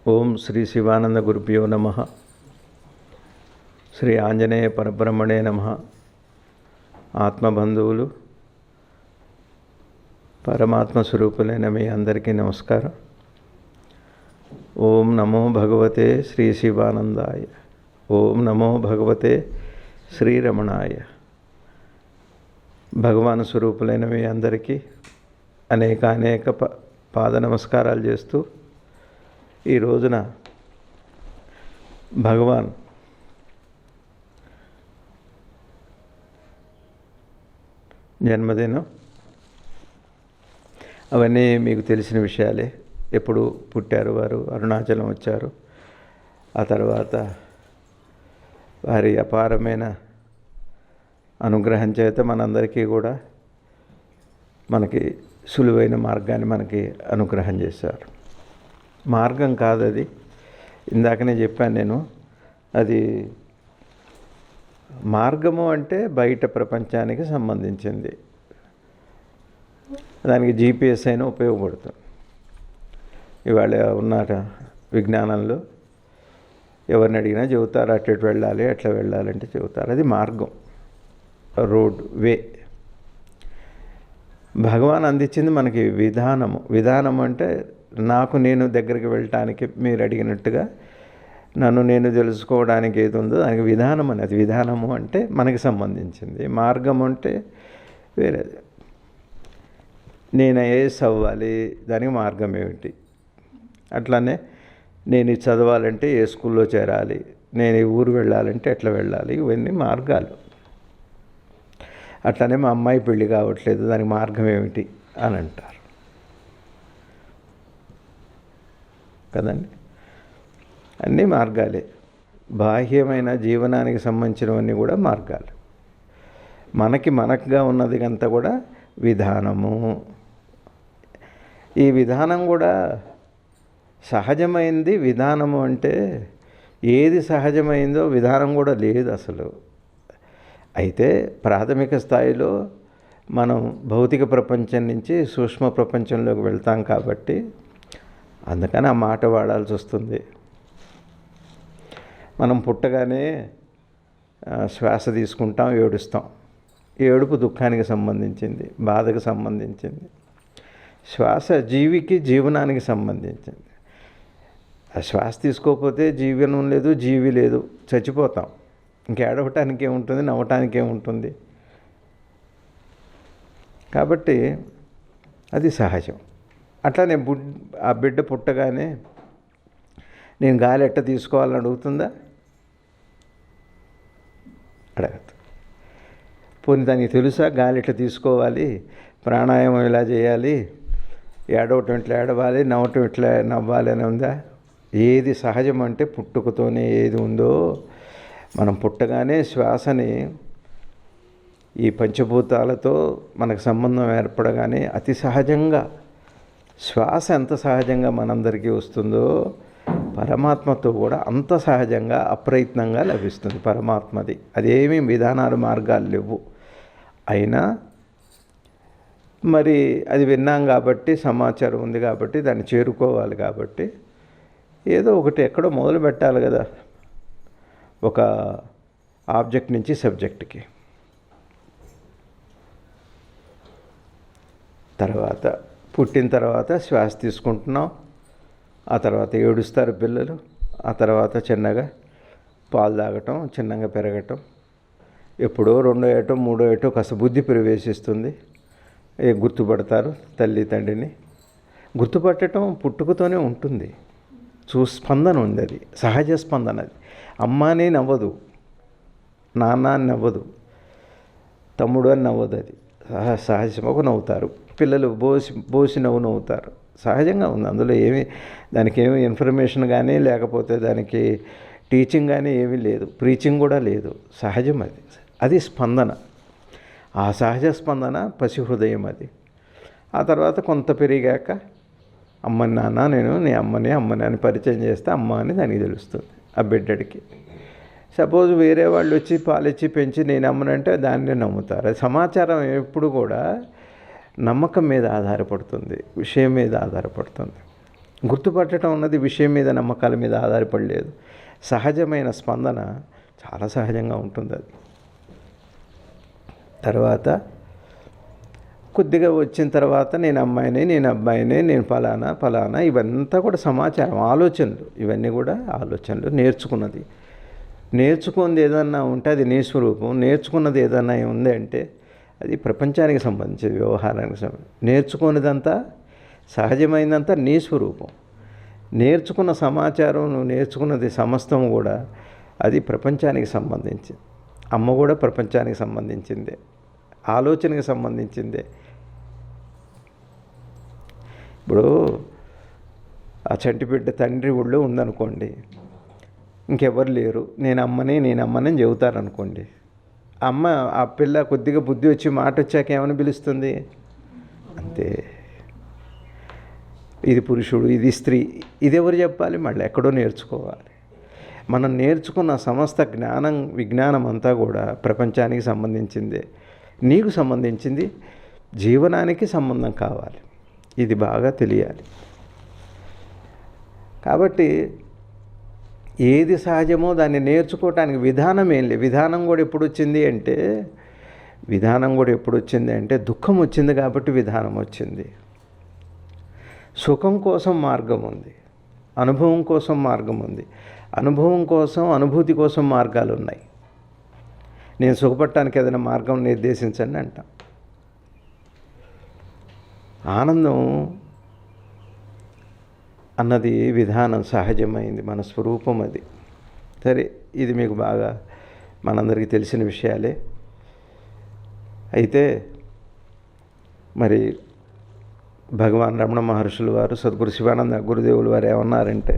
ఓం శ్రీ శివానంద గురుభ్యో నమః. శ్రీ ఆంజనేయ పరబ్రహ్మణే నమః. ఆత్మబంధువులు, పరమాత్మ స్వరూపులైన మీ అందరికీ నమస్కారం. ఓం నమో భగవతే శ్రీ శివానందాయ. ఓం నమో భగవతే శ్రీరమణాయ. భగవాన్ స్వరూపులైన మీ అందరికీ అనేక పాద నమస్కారాలు చేస్తూ ఈ రోజున భగవాన్ జన్మదినం అవన్నీ మీకు తెలిసిన విషయాలే. ఎప్పుడు పుట్టారు వారు, అరుణాచలం వచ్చారు, ఆ తర్వాత వారి అపారమైన అనుగ్రహం చేత మనందరికీ కూడా మనకి సులువైన మార్గాన్ని మనకి అనుగ్రహం చేశారు. మార్గం కాదు అది, ఇందాకనే చెప్పాను నేను. అది మార్గము అంటే బయట ప్రపంచానికి సంబంధించింది. దానికి జీపీఎస్ అయినా ఉపయోగపడుతుంది. ఇవాళ ఉన్న విజ్ఞానంలో ఎవరిని అడిగినా చెబుతారు, అటు వెళ్ళాలి, అట్లా వెళ్ళాలంటే చెబుతారు. అది మార్గం, రోడ్, వే. భగవాన్ అందించింది మనకి విధానము. విధానం అంటే నాకు నేను దగ్గరికి వెళ్ళటానికి, మీరు అడిగినట్టుగా నన్ను నేను తెలుసుకోవడానికి ఏది ఉందో దానికి విధానం అనేది. విధానము అంటే మనకి సంబంధించింది. మార్గం అంటే వేరేది. నేను ఐఏఎస్ అవ్వాలి, దానికి మార్గం ఏమిటి? అట్లానే నేను ఇది చదవాలంటే ఏ స్కూల్లో చేరాలి, నేను ఈ ఊరు వెళ్ళాలంటే ఎట్లా వెళ్ళాలి, ఇవన్నీ మార్గాలు. అట్లనే మా అమ్మాయి పెళ్ళి కావట్లేదు, దానికి మార్గం ఏమిటి అని అంటారు కదండి. అన్నీ మార్గాలే. బాహ్యమైన జీవనానికి సంబంధించినవన్నీ కూడా మార్గాలు. మనకుగా ఉన్నది అంతా కూడా విధానము. ఈ విధానం కూడా సహజమైంది. విధానము అంటే ఏది సహజమైందో విధానం కూడా లేదు అసలు. అయితే ప్రాథమిక స్థాయిలో మనం భౌతిక ప్రపంచం నుంచి సూక్ష్మ ప్రపంచంలోకి వెళ్తాం కాబట్టి అందుకని ఆ మాట వాడాల్సి వస్తుంది. మనం పుట్టగానే శ్వాస తీసుకుంటాం, ఏడుస్తాం. ఏడుపు దుఃఖానికి సంబంధించింది, బాధకు సంబంధించింది. శ్వాస జీవికి జీవనానికి సంబంధించింది. ఆ శ్వాస తీసుకోకపోతే జీవనం లేదు, జీవి లేదు, చచ్చిపోతాం. ఇంకేడవటానికి ఏముంటుంది, నవ్వటానికి ఏముంటుంది? కాబట్టి అది సహజం. అట్లానే ఆ బిడ్డ పుట్టగానే నేను గాలి ఎట్ట తీసుకోవాలని అడుగుతుందా? అడగదు. పోనీ దానికి తెలుసా గాలి ఎట్లా తీసుకోవాలి, ప్రాణాయామం ఎలా చేయాలి, ఏడవటం ఎట్లా ఏడవాలి, నవ్వటం ఎట్లా నవ్వాలి అని ఉందా? ఏది సహజం అంటే పుట్టుకతోనే ఏది ఉందో, మనం పుట్టగానే శ్వాసని ఈ పంచభూతాలతో మనకు సంబంధం ఏర్పడగానే అతి సహజంగా శ్వాస ఎంత సహజంగా మనందరికీ వస్తుందో పరమాత్మతో కూడా అంత సహజంగా అప్రయత్నంగా లభిస్తుంది పరమాత్మది. అదేమీ విధానాలు, మార్గాలు లేవు. అయినా మరి అది విన్నాం కాబట్టి, సమాచారం ఉంది కాబట్టి, దాన్ని చేరుకోవాలి కాబట్టి ఏదో ఒకటి ఎక్కడో మొదలు పెట్టాలి కదా, ఒక ఆబ్జెక్ట్ నుంచి సబ్జెక్ట్కి. తర్వాత పుట్టిన తర్వాత శ్వాస తీసుకుంటున్నాం, ఆ తర్వాత ఏడుస్తారు పిల్లలు, ఆ తర్వాత చిన్నగా పాలు తాగటం, చిన్నగా పెరగటం, ఎప్పుడో 2వ ఏటో 3వ ఏటో కాస్త బుద్ధి ప్రవేశిస్తుంది. గుర్తుపడతారు తల్లి తండ్రిని. గుర్తుపట్టడం పుట్టుకతోనే ఉంటుంది. స్పందన ఉంది, అది సహజ స్పందన. అది అమ్మ అని నవ్వదు, నాన్న అని నవ్వదు, తమ్ముడు అని నవ్వదు. అది సహజంగా నవ్వుతారు పిల్లలు. బోసి నవ్వుతారు. సహజంగా ఉంది. అందులో దానికి ఏమి ఇన్ఫర్మేషన్ కానీ, లేకపోతే దానికి టీచింగ్ కానీ ఏమీ లేదు, ప్రీచింగ్ కూడా లేదు. సహజం అది. అది స్పందన. ఆ సహజ స్పందన పసి హృదయం అది. ఆ తర్వాత కొంత పెరిగాక అమ్మని నాన్న, నేను నీ అమ్మని అని పరిచయం చేస్తే అమ్మ అని దానికి తెలుస్తుంది ఆ బిడ్డడికి. సపోజ్ వేరే వాళ్ళు వచ్చి పాలిచ్చి పెంచి నేను అమ్మనంటే దాన్ని నమ్ముతారు. సమాచారం ఎప్పుడు కూడా నమ్మకం మీద ఆధారపడుతుంది, విషయం మీద ఆధారపడుతుంది. గుర్తుపట్టడం అన్నది విషయం మీద నమ్మకాల మీద ఆధారపడలేదు. సహజమైన స్పందన చాలా సహజంగా ఉంటుంది. అది తర్వాత కొద్దిగా వచ్చిన తర్వాత నేను అమ్మాయిని, నేను అబ్బాయిని, నేను ఫలానా ఇవంతా కూడా సమాచారం, ఆలోచనలు. ఇవన్నీ కూడా ఆలోచనలు. నేర్చుకున్నది ఏదన్నా ఉంటే అది నీ స్వరూపం. నేర్చుకున్నది ఏదన్నా ఉంది అంటే అది ప్రపంచానికి సంబంధించిన వ్యవహారానికి సంబంధించి. నేర్చుకున్నదంతా సహజమైనంతా నీ స్వరూపం. నేర్చుకున్న సమాచారం, నువ్వు నేర్చుకున్నది సమస్తం కూడా అది ప్రపంచానికి సంబంధించి. అమ్మ కూడా ప్రపంచానికి సంబంధించిందే, ఆలోచనకి సంబంధించిందే. ఇప్పుడు ఆ చంటిబిడ్డ తండ్రి ఊళ్ళో ఉందనుకోండి, ఇంకెవరు లేరు, నేను అమ్మని చెబుతారనుకోండి. అమ్మ ఆ పిల్ల కొద్దిగా బుద్ధి వచ్చి మాట వచ్చాక ఏమని పిలుస్తుంది? అంతే. ఇది పురుషుడు, ఇది స్త్రీ, ఇది ఎవరు చెప్పాలి? మళ్ళీ ఎక్కడో నేర్చుకోవాలి. మనం నేర్చుకున్న సమస్త విజ్ఞానం అంతా కూడా ప్రపంచానికి సంబంధించిందే, నీకు సంబంధించింది. జీవనానికి సంబంధం కావాలి, ఇది బాగా తెలియాలి. కాబట్టి ఏది సహజమో దాన్ని నేర్చుకోవటానికి విధానం ఏం లేదు. విధానం కూడా ఎప్పుడు వచ్చింది అంటే దుఃఖం వచ్చింది కాబట్టి విధానం వచ్చింది. సుఖం కోసం మార్గం ఉంది, అనుభవం కోసం మార్గం ఉంది. అనుభవం కోసం, అనుభూతి కోసం మార్గాలు ఉన్నాయి. నేను సుఖపడటానికి ఏదైనా మార్గం నిర్దేశించండి అంటాం. ఆనందం అన్నది విధానం, సహజమైంది, మన స్వరూపం అది. సరే, ఇది మీకు బాగా మనందరికీ తెలిసిన విషయాలే. అయితే మరి భగవాన్ రమణ మహర్షులు వారు, సద్గురు శివానంద గురుదేవులు వారు ఏమన్నారంటే,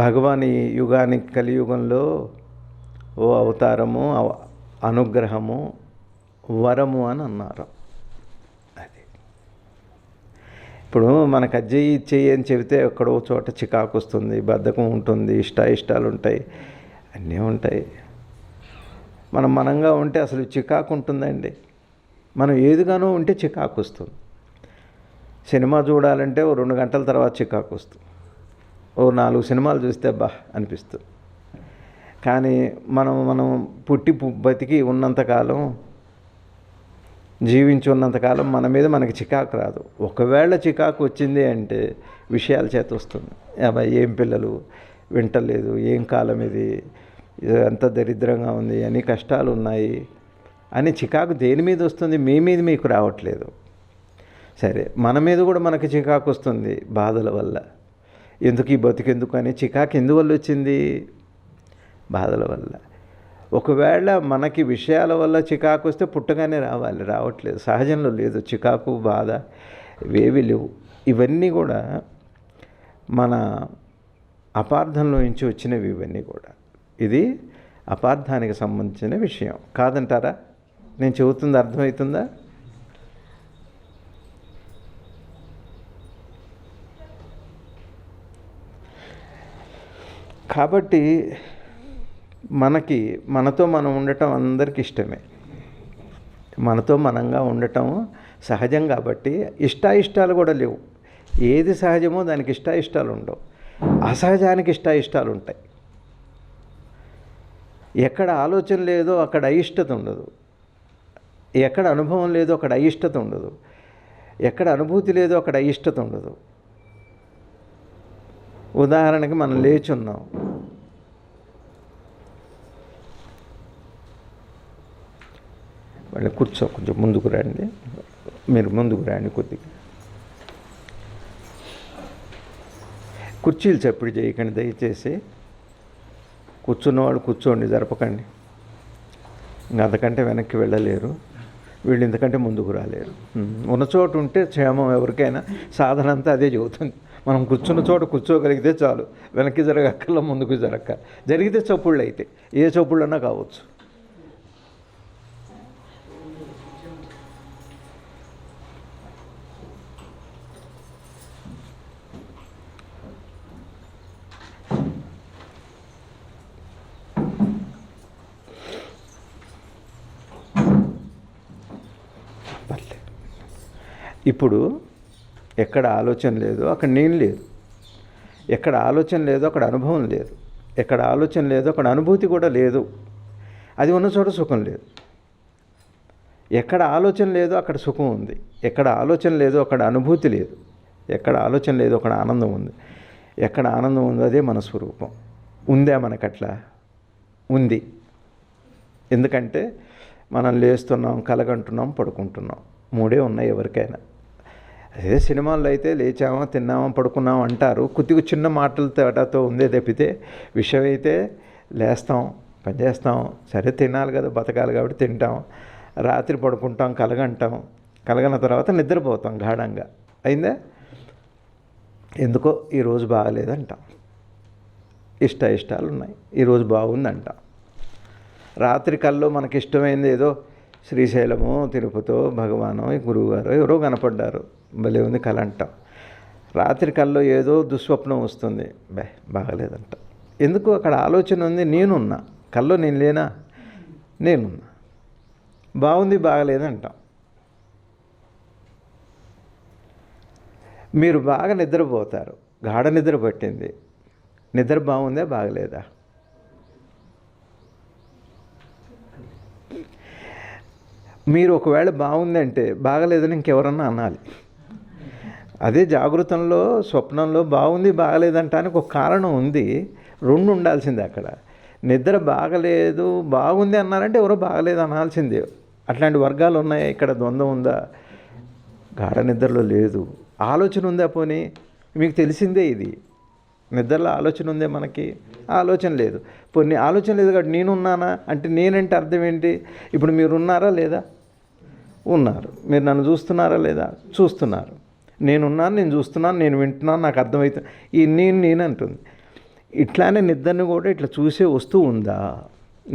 భగవాన్ ఈ యుగానికి, కలియుగంలో ఓ అవతారము, అనుగ్రహము, వరము అని అన్నారు. అది ఇప్పుడు మనకు అజ్జయి చెయ్యి అని చెబితే ఎక్కడో చోట చికాకు వస్తుంది, బద్ధకం ఉంటుంది, ఇష్టాలు ఉంటాయి, అన్నీ ఉంటాయి. మనంగా ఉంటే అసలు చికాకు ఉంటుందండి. మనం ఏదిగానో ఉంటే చికాకు వస్తుంది. సినిమా చూడాలంటే ఓ 2 గంటల తర్వాత చికాకు వస్తుంది. ఓ 4 సినిమాలు చూస్తే అనిపిస్తుంది. కానీ మనం పుట్టి బతికి ఉన్నంతకాలం, జీవించి ఉన్నంతకాలం మన మీద మనకి చికాకు రాదు. ఒకవేళ చికాకు వచ్చింది అంటే విషయాల చేత వస్తుంది. అబ్బాయి ఏం పిల్లలు వింటలేదు, ఏం కాలం ఇది, ఎంత దరిద్రంగా ఉంది, అన్ని కష్టాలు ఉన్నాయి అని చికాకు దేని మీద వస్తుంది? మీ మీద మీకు రావట్లేదు. సరే, మన మీద కూడా మనకి చికాకు వస్తుంది బాధల వల్ల. ఎందుకు ఈ బతికెందుకు అని చికాకు ఎందువల్ల వచ్చింది? బాధల వల్ల. ఒకవేళ మనకి విషయాల వల్ల చికాకు వస్తే పుట్టగానే రావట్లేదు, సహజంలో లేదు. చికాకు, బాధ ఇవేవి లేవు. ఇవన్నీ కూడా మన అపార్థంలో నుంచి వచ్చినవి. ఇవన్నీ కూడా ఇది అపార్థానికి సంబంధించిన విషయం కాదంటారా? నేను చెబుతుంది అర్థమవుతుందా? కాబట్టి మనతో మనం ఉండటం అందరికీ ఇష్టమే. మనతో మనంగా ఉండటం సహజం. కాబట్టి ఇష్టాలు కూడా లేవు. ఏది సహజమో దానికి ఇష్టాలు ఉండవు, అసహజానికి ఇష్టాలు ఉంటాయి. ఎక్కడ ఆలోచన లేదో అక్కడ అయిష్టత ఉండదు, ఎక్కడ అనుభవం లేదో అక్కడ అయిష్టత ఉండదు, ఎక్కడ అనుభూతి లేదో అక్కడ అయిష్టత ఉండదు. ఉదాహరణకి మనం లేచి ఉన్నాం, వాళ్ళు కూర్చో, కొంచెం ముందుకు రండి, మీరు ముందుకు రండి, కొద్దిగా కుర్చీలు చప్పుడు చేయకండి దయచేసి. కూర్చున్నవాడు కూర్చోండి, జరపకండి. ఇంకా అంతకంటే వెనక్కి వెళ్ళలేరు వీళ్ళు, ఇంతకంటే ముందుకు రాలేరు. ఉన్న చోటు ఉంటే క్షేమం. ఎవరికైనా సాధన అంతా అదే చెబుతుంది. మనం కూర్చున్న చోట కూర్చోగలిగితే చాలు, వెనక్కి జరగక్కర్లా, ముందుకు జరిగితే చప్పుళ్ళు అయితే ఏ చప్పుళ్ళన్నా కావచ్చు. ఎక్కడ ఆలోచన లేదు అక్కడ నేను లేదు. ఎక్కడ ఆలోచన లేదు అక్కడ అనుభవం లేదు. ఎక్కడ ఆలోచన లేదు అక్కడ అనుభూతి కూడా లేదు. అది ఉన్న చోట సుఖం లేదు. ఎక్కడ ఆలోచన లేదు అక్కడ సుఖం ఉంది. ఎక్కడ ఆలోచన లేదు అక్కడ అనుభూతి లేదు. ఎక్కడ ఆలోచన లేదు అక్కడ ఆనందం ఉంది. ఎక్కడ ఆనందం ఉందో అదే మన స్వరూపం. ఉందా మనకట్లా? ఉంది. ఎందుకంటే మనం లేస్తున్నాం, కలగంటున్నాం, పడుకుంటున్నాం. మూడే ఉన్నాయి ఎవరికైనా. అదే సినిమాల్లో అయితే లేచామా, తిన్నామా, పడుకున్నాం అంటారు. కొద్దిగా చిన్న మాటల తేడాతో ఉందే తప్పితే విషయం అయితే లేస్తాం, పనిచేస్తాం, సరే తినాలి కదా, బతకాలి కాబట్టి తింటాం, రాత్రి పడుకుంటాం, కలగంటాం, కలగన తర్వాత నిద్రపోతాం గాఢంగా. అయిందా? ఎందుకో ఈరోజు బాగలేదంటాం, ఇష్టాలు ఉన్నాయి, ఈరోజు బాగుందంటాం. రాత్రి కల్లో మనకి ఇష్టమైంది ఏదో శ్రీశైలమో, తిరుపతో, భగవానో, గురువుగారో ఎవరో కనపడ్డారు, భలే ఉంది కల అంటాం. రాత్రి కల్లో ఏదో దుస్వప్నం వస్తుంది, బాగలేదంట. ఎందుకు? అక్కడ ఆలోచన ఉంది, నేనున్నా. కల్లో నేను లేనా? నేనున్నా. బాగుంది, బాగలేదంటాం. మీరు బాగా నిద్రపోతారు, గాఢ నిద్ర పట్టింది. నిద్ర బాగుందా, బాగలేదా? మీరు ఒకవేళ బాగుందంటే బాగలేదని ఇంకెవరన్నా అనాలి. అదే జాగృతంలో, స్వప్నంలో బాగుంది, బాగలేదంటానికి ఒక కారణం ఉంది. రెండు ఉండాల్సిందే అక్కడ. నిద్ర బాగలేదు, బాగుంది అన్నారంటే ఎవరో బాగలేదు అనాల్సిందే. అట్లాంటి వర్గాలు ఉన్నాయా? ఇక్కడ ద్వంద్వం ఉందా? గాఢ నిద్రలో లేదు. ఆలోచన ఉందా? పోనీ మీకు తెలిసిందే ఇది. నిద్రలో ఆలోచన ఉందే మనకి? ఆలోచన లేదు. పోనీ ఆలోచన లేదు కాబట్టి నేనున్నానా అంటే, నేనంటే అర్థం ఏంటి? ఇప్పుడు మీరు ఉన్నారా లేదా? ఉన్నారు. మీరు నన్ను చూస్తున్నారా లేదా? చూస్తున్నారు. నేనున్నాను, నేను చూస్తున్నాను, నేను వింటున్నాను, నాకు అర్థమవుతుంది. ఈ నేను అంటుంది. ఇట్లానే నిద్రని కూడా ఇట్లా చూసే వస్తువు ఉందా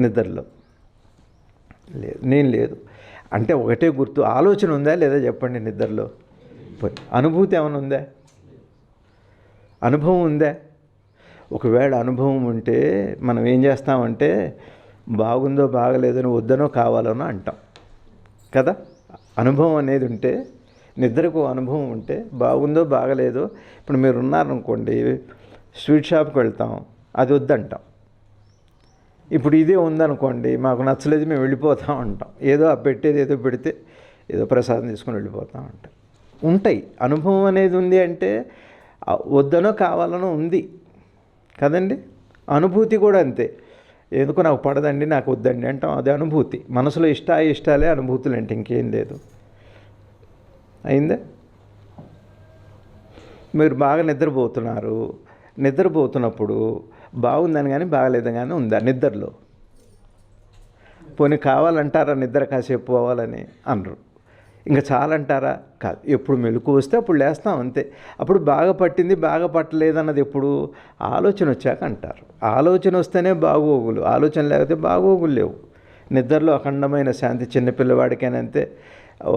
నిద్రలో? లేదు. నేను లేదు అంటే ఒకటే గుర్తు. ఆలోచన ఉందా లేదా చెప్పండి నిద్రలో? అనుభూతి ఏమైనా ఉందా? అనుభవం ఉందా? ఒకవేళ అనుభవం ఉంటే మనం ఏం చేస్తామంటే బాగుందో బాగలేదో, వద్దనో కావాలనో అంటాం కదా. అనుభవం అనేది ఉంటే, నిద్రకు అనుభవం ఉంటే, బాగుందో బాగలేదో, ఇప్పుడు మీరు ఉన్నారనుకోండి, స్వీట్ షాప్కి వెళ్తాం, అది వద్దంటాం. ఇప్పుడు ఇదే ఉందనుకోండి, మాకు నచ్చలేదు, మేము వెళ్ళిపోతాం అంటాం. ఏదో పెట్టేది ఏదో పెడితే ఏదో ప్రసాదం తీసుకొని వెళ్ళిపోతాం అంటాం. ఉంటాయి. అనుభవం అనేది ఉంది అంటే వద్దనో కావాలనో ఉంది కదండి. అనుభూతి కూడా అంతే. ఎందుకు నాకు పడదండి, నాకు వద్దండి అంటాం, అది అనుభూతి. మనసులో ఇష్టాలే అనుభూతులు అంటే ఇంకేం లేదు. అయిందా? మీరు బాగా నిద్రపోతున్నారు. నిద్రపోతున్నప్పుడు బాగుందని కానీ బాగలేదని కానీ ఉందా నిద్రలో? పోనీ కావాలంటారా నిద్ర కాసేపు పోవాలని? అనరు. ఇంకా చాలంటారా? కాదు. ఎప్పుడు మెలకు వస్తే అప్పుడు లేస్తాం అంతే. అప్పుడు బాగా పట్టింది, బాగా పట్టలేదన్నది ఎప్పుడు? ఆలోచన వచ్చాక అంటారు. ఆలోచన వస్తేనే బాగోగులు, ఆలోచన లేకపోతే బాగోగులు లేవు. నిద్రలో అఖండమైన శాంతి. చిన్నపిల్లవాడికైనంతే, ఓ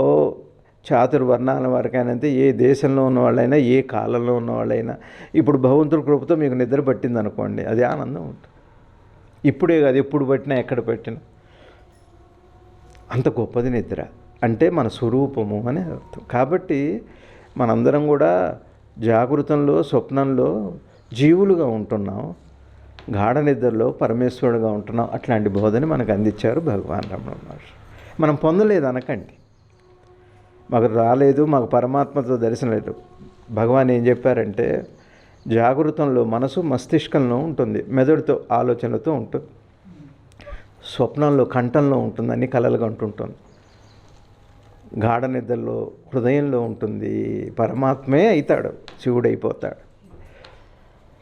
చాతుర్వర్ణాల వారికైనంతే, ఏ దేశంలో ఉన్నవాళ్ళైనా, ఏ కాలంలో ఉన్నవాళ్ళైనా. ఇప్పుడు భగవంతుడి కృపతో మీకు నిద్ర పట్టింది అనుకోండి, అది ఆనందం ఉంటుంది. ఇప్పుడే కాదు, ఎప్పుడు పట్టినా, ఎక్కడ పట్టినా అంత గొప్పది నిద్ర. అంటే మన స్వరూపము అని అర్థం. కాబట్టి మనందరం కూడా జాగృతంలో, స్వప్నంలో జీవులుగా ఉంటున్నాం, గాఢ నిద్రలో పరమేశ్వరుడుగా ఉంటున్నాం. అట్లాంటి బోధని మనకు అందించారు భగవాన్ రమణ మహర్షి. మనం పొందలేదు అనకండి, మాకు రాలేదు, మాకు పరమాత్మతో దర్శనం లేదు. భగవాన్ ఏం చెప్పారంటే, జాగృతంలో మనసు మస్తిష్కంలో ఉంటుంది, మెదడుతో, ఆలోచనలతో ఉంటుంది. స్వప్నంలో కంఠంలో ఉంటుంది, అన్ని కలలుగా ఉంటుంటుంది. గాఢ నిద్రలో హృదయంలో ఉంటుంది, పరమాత్మే అవుతాడు, శివుడు అయిపోతాడు.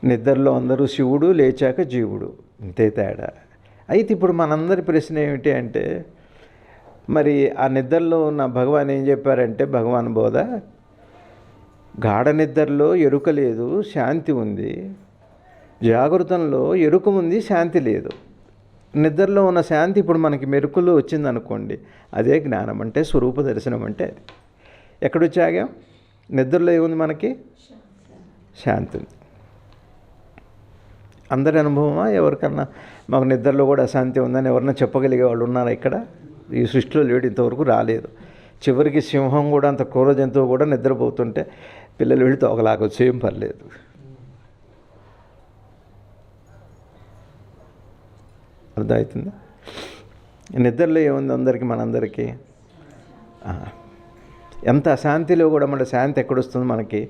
నిద్రలో అందరూ శివుడు, లేచాక జీవుడు, ఇంతే తేడా. అయితే ఇప్పుడు మనందరి ప్రశ్న ఏమిటి అంటే, మరి ఆ నిద్రలో ఉన్న భగవాన్ ఏం చెప్పారంటే, భగవాన్ బోధ, గాఢ నిద్రలో ఎరుక లేదు, శాంతి ఉంది. జాగృతంలో ఎరుక ఉంది, శాంతి లేదు. నిద్రలో ఉన్న శాంతి ఇప్పుడు మనకి మెరుకులో వచ్చిందనుకోండి, అదే జ్ఞానం అంటే, స్వరూప దర్శనం అంటే అది. ఎక్కడొచ్చాగా? నిద్రలో ఏముంది మనకి? శాంతి ఉంది. అందరి అనుభవమా? ఎవరికన్నా మాకు నిద్రలో కూడా అశాంతి ఉందని ఎవరన్నా చెప్పగలిగే వాళ్ళు ఉన్నారా ఇక్కడ? ఈ సృష్టిలో లేడు, ఇంతవరకు రాలేదు. చివరికి సింహం కూడా, అంత క్రూర జంతువు కూడా నిద్రపోతుంటే పిల్లలు వెళ్ళి తోకలాగొచ్చు, ఏం పర్లేదు. అర్థమవుతుంది. నిద్రలో ఏముంది అందరికీ, మనందరికీ ఎంత అశాంతిలో కూడా మన శాంతి ఎక్కడొస్తుంది మనకి?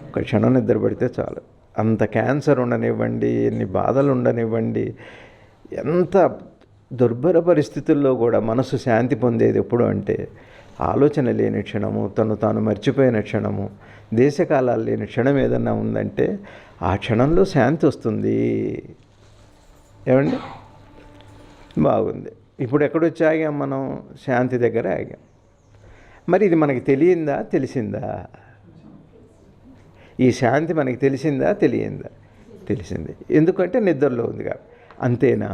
ఒక క్షణం నిద్ర పడితే చాలు. అంత క్యాన్సర్ ఉండనివ్వండి, ఎన్ని బాధలు ఉండనివ్వండి, ఎంత దుర్భర పరిస్థితుల్లో కూడా మనసు శాంతి పొందేది ఎప్పుడు అంటే ఆలోచన లేని క్షణము, తను తాను మర్చిపోయిన క్షణము, దేశకాలాలు లేని క్షణం ఏదన్నా ఉందంటే ఆ క్షణంలో శాంతి వస్తుంది. ఏమండి? బాగుంది. ఇప్పుడు ఎక్కడొచ్చి ఆగాం మనం? శాంతి దగ్గర ఆగాం. మరి ఇది మనకి తెలియందా, తెలిసిందా? ఈ శాంతి మనకి తెలిసిందా, తెలియందా? తెలిసింది. ఎందుకంటే నిద్రలో ఉంది కాబట్టి. అంతేనా?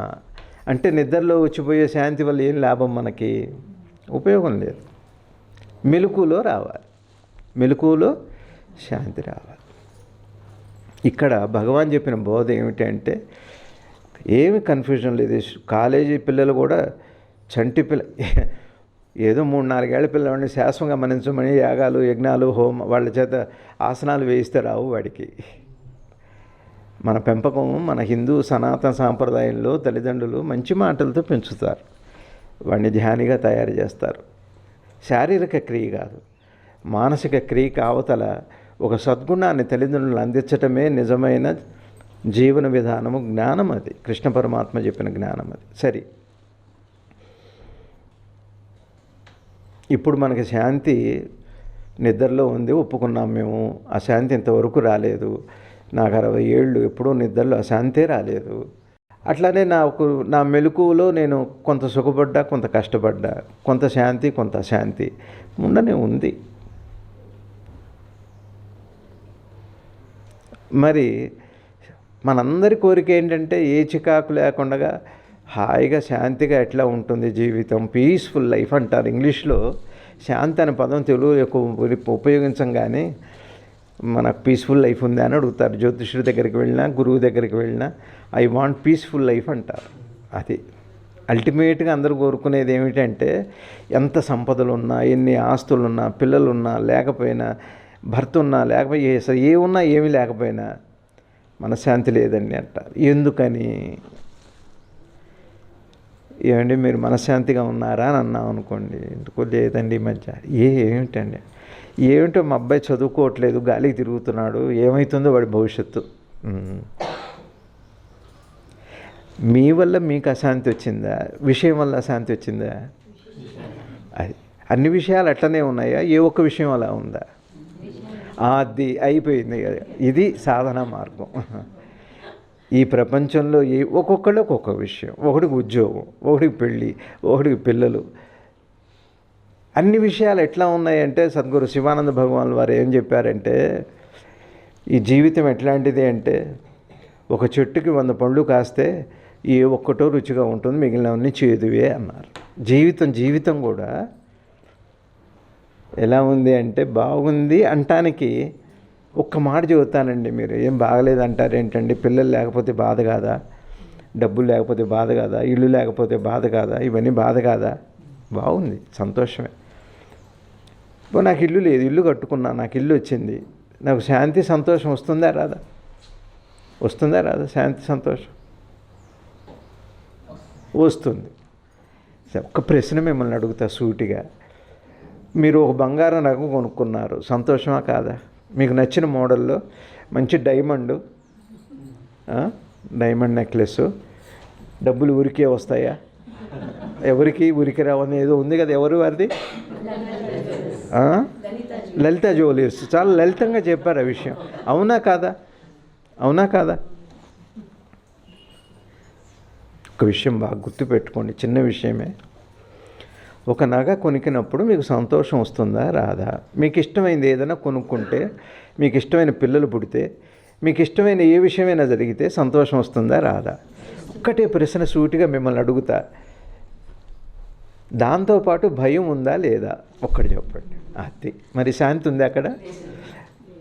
అంటే నిద్రలో వచ్చిపోయే శాంతి వల్ల ఏం లాభం మనకి? ఉపయోగం లేదు. మెలకువలో రావాలి, మెలకువలో శాంతి రావాలి. ఇక్కడ భగవాన్ చెప్పిన బోధ ఏమిటంటే ఏమి కన్ఫ్యూజన్ లేదు. కాలేజీ పిల్లలు కూడా చంటి ఏదో 3-4 ఏళ్ల పిల్లవాడిని శాశ్వతంగా గమనించమని యాగాలు, యజ్ఞాలు, వాళ్ళ చేత ఆసనాలు వేయిస్తే రావు వాడికి. మన పెంపకం, మన హిందూ సనాతన సాంప్రదాయంలో తల్లిదండ్రులు మంచి మాటలతో పెంచుతారు, వాడిని ధ్యానిగా తయారు చేస్తారు. శారీరక క్రియ కాదు, మానసిక క్రియకు అవతల ఒక సద్గుణాన్ని తల్లిదండ్రులు అందించటమే నిజమైన జీవన విధానము, జ్ఞానం. అది కృష్ణ పరమాత్మ చెప్పిన జ్ఞానం. అది సరే. ఇప్పుడు మనకి శాంతి నిద్రలో ఉంది, ఒప్పుకున్నాం మేము. ఆ శాంతి ఇంతవరకు రాలేదు. నాకు 60 ఏళ్ళు ఎప్పుడూ నిద్రలో అశాంతే రాలేదు. అట్లానే నా మెలకువలో నేను కొంత సుఖపడ్డా, కొంత కష్టపడ్డా, కొంత శాంతి, కొంత అశాంతి ఉండనే ఉంది. మరి మనందరి కోరిక ఏంటంటే ఏ చికాకు లేకుండా హాయిగా శాంతిగా ఎట్లా ఉంటుంది జీవితం, పీస్ఫుల్ లైఫ్ అంటారు. ఇంగ్లీష్లో శాంతి అనే పదం తెలుగులో ఎక్కువ ఉపయోగించం, కానీ మనకు పీస్ఫుల్ లైఫ్ ఉంది అని అడుగుతారు. జ్యోతిష్యుడి దగ్గరికి వెళ్ళినా, గురువు దగ్గరికి వెళ్ళినా ఐ వాంట్ పీస్ఫుల్ లైఫ్ అంటారు. అది అల్టిమేట్గా అందరూ కోరుకునేది ఏమిటంటే ఎంత సంపదలు ఉన్నా, ఎన్ని ఆస్తులున్నా, పిల్లలున్నా లేకపోయినా, భర్త ఉన్నా లేకపోయినా, ఏ ఉన్నా ఏమీ లేకపోయినా మనశ్శాంతి లేదండి అంటారు. ఎందుకని? ఏమండి మీరు మనశ్శాంతిగా ఉన్నారా అని అన్నాం అనుకోండి, ఎందుకో లేదండి ఈ మధ్య. ఏమిటండి? ఏమిటో మా అబ్బాయి చదువుకోవట్లేదు, గాలికి తిరుగుతున్నాడు, ఏమవుతుందో వాడి భవిష్యత్తు. మీ వల్ల మీకు అశాంతి వచ్చిందా? విషయం వల్ల అశాంతి వచ్చిందా? అది అన్ని విషయాలు అట్లనే ఉన్నాయా? ఏ ఒక్క విషయం అలా ఉందా? అది అయిపోయింది. ఇది సాధన మార్గం. ఈ ప్రపంచంలో ఒక్కొక్కళ్ళు ఒక్కొక్క విషయం. ఒకడికి ఉద్యోగం, ఒకడికి పెళ్ళి, ఒకడికి పిల్లలు. అన్ని విషయాలు ఎట్లా ఉన్నాయంటే సద్గురు శివానంద భగవాన్ వారు ఏం చెప్పారంటే ఈ జీవితం ఎట్లాంటిది అంటే ఒక చెట్టుకి 100 పండ్లు కాస్తే ఏ ఒక్కటో రుచిగా ఉంటుంది, మిగిలినవన్నీ చేదువే అన్నారు. జీవితం కూడా ఎలా ఉంది అంటే బాగుంది అంటానికి ఒక్క మాట చెబుతానండి. మీరు ఏం బాగలేదు అంటారు ఏంటండి? పిల్లలు లేకపోతే బాధ కాదా? డబ్బులు లేకపోతే బాధ కాదా? ఇల్లు లేకపోతే బాధ కాదా? ఇవన్నీ బాధ కాదా? బాగుంది, సంతోషమే. ఇప్పుడు నాకు ఇల్లు లేదు, ఇల్లు కట్టుకున్నా, నాకు ఇల్లు వచ్చింది, నాకు శాంతి సంతోషం వస్తుందా రాదా? వస్తుందా రాదా? శాంతి సంతోషం వస్తుంది. ఒక్క ప్రశ్న మిమ్మల్ని అడుగుతా సూటిగా. మీరు ఒక బంగారం నగ కొనుక్కున్నారు, సంతోషమా కాదా? మీకు నచ్చిన మోడల్లో మంచి డైమండ్ నెక్లెస్, డబ్బులు ఊరికే వస్తాయా? ఎవరికి ఊరికి రావని ఏదో ఉంది కదా, ఎవరు వారిది? లలిత జ్యువెలర్స్. చాలా లలితంగా చెప్పారు ఆ విషయం. అవునా కాదా? అవునా కాదా? ఒక విషయం బాగా గుర్తుపెట్టుకోండి, చిన్న విషయమే. ఒక నగ కొనుక్కినప్పుడు మీకు సంతోషం వస్తుందా రాదా? మీకు ఇష్టమైనది ఏదైనా కొనుక్కుంటే, మీకు ఇష్టమైన పిల్లలు పుడితే, మీకు ఇష్టమైన ఏ విషయమైనా జరిగితే సంతోషం వస్తుందా రాదా? ఒక్కటే ప్రశ్న సూటిగా మిమ్మల్ని అడుగుతా. దాంతోపాటు భయం ఉందా లేదా? ఒక్కటి చెప్పండి. అది మరి శాంతి ఉంది అక్కడ?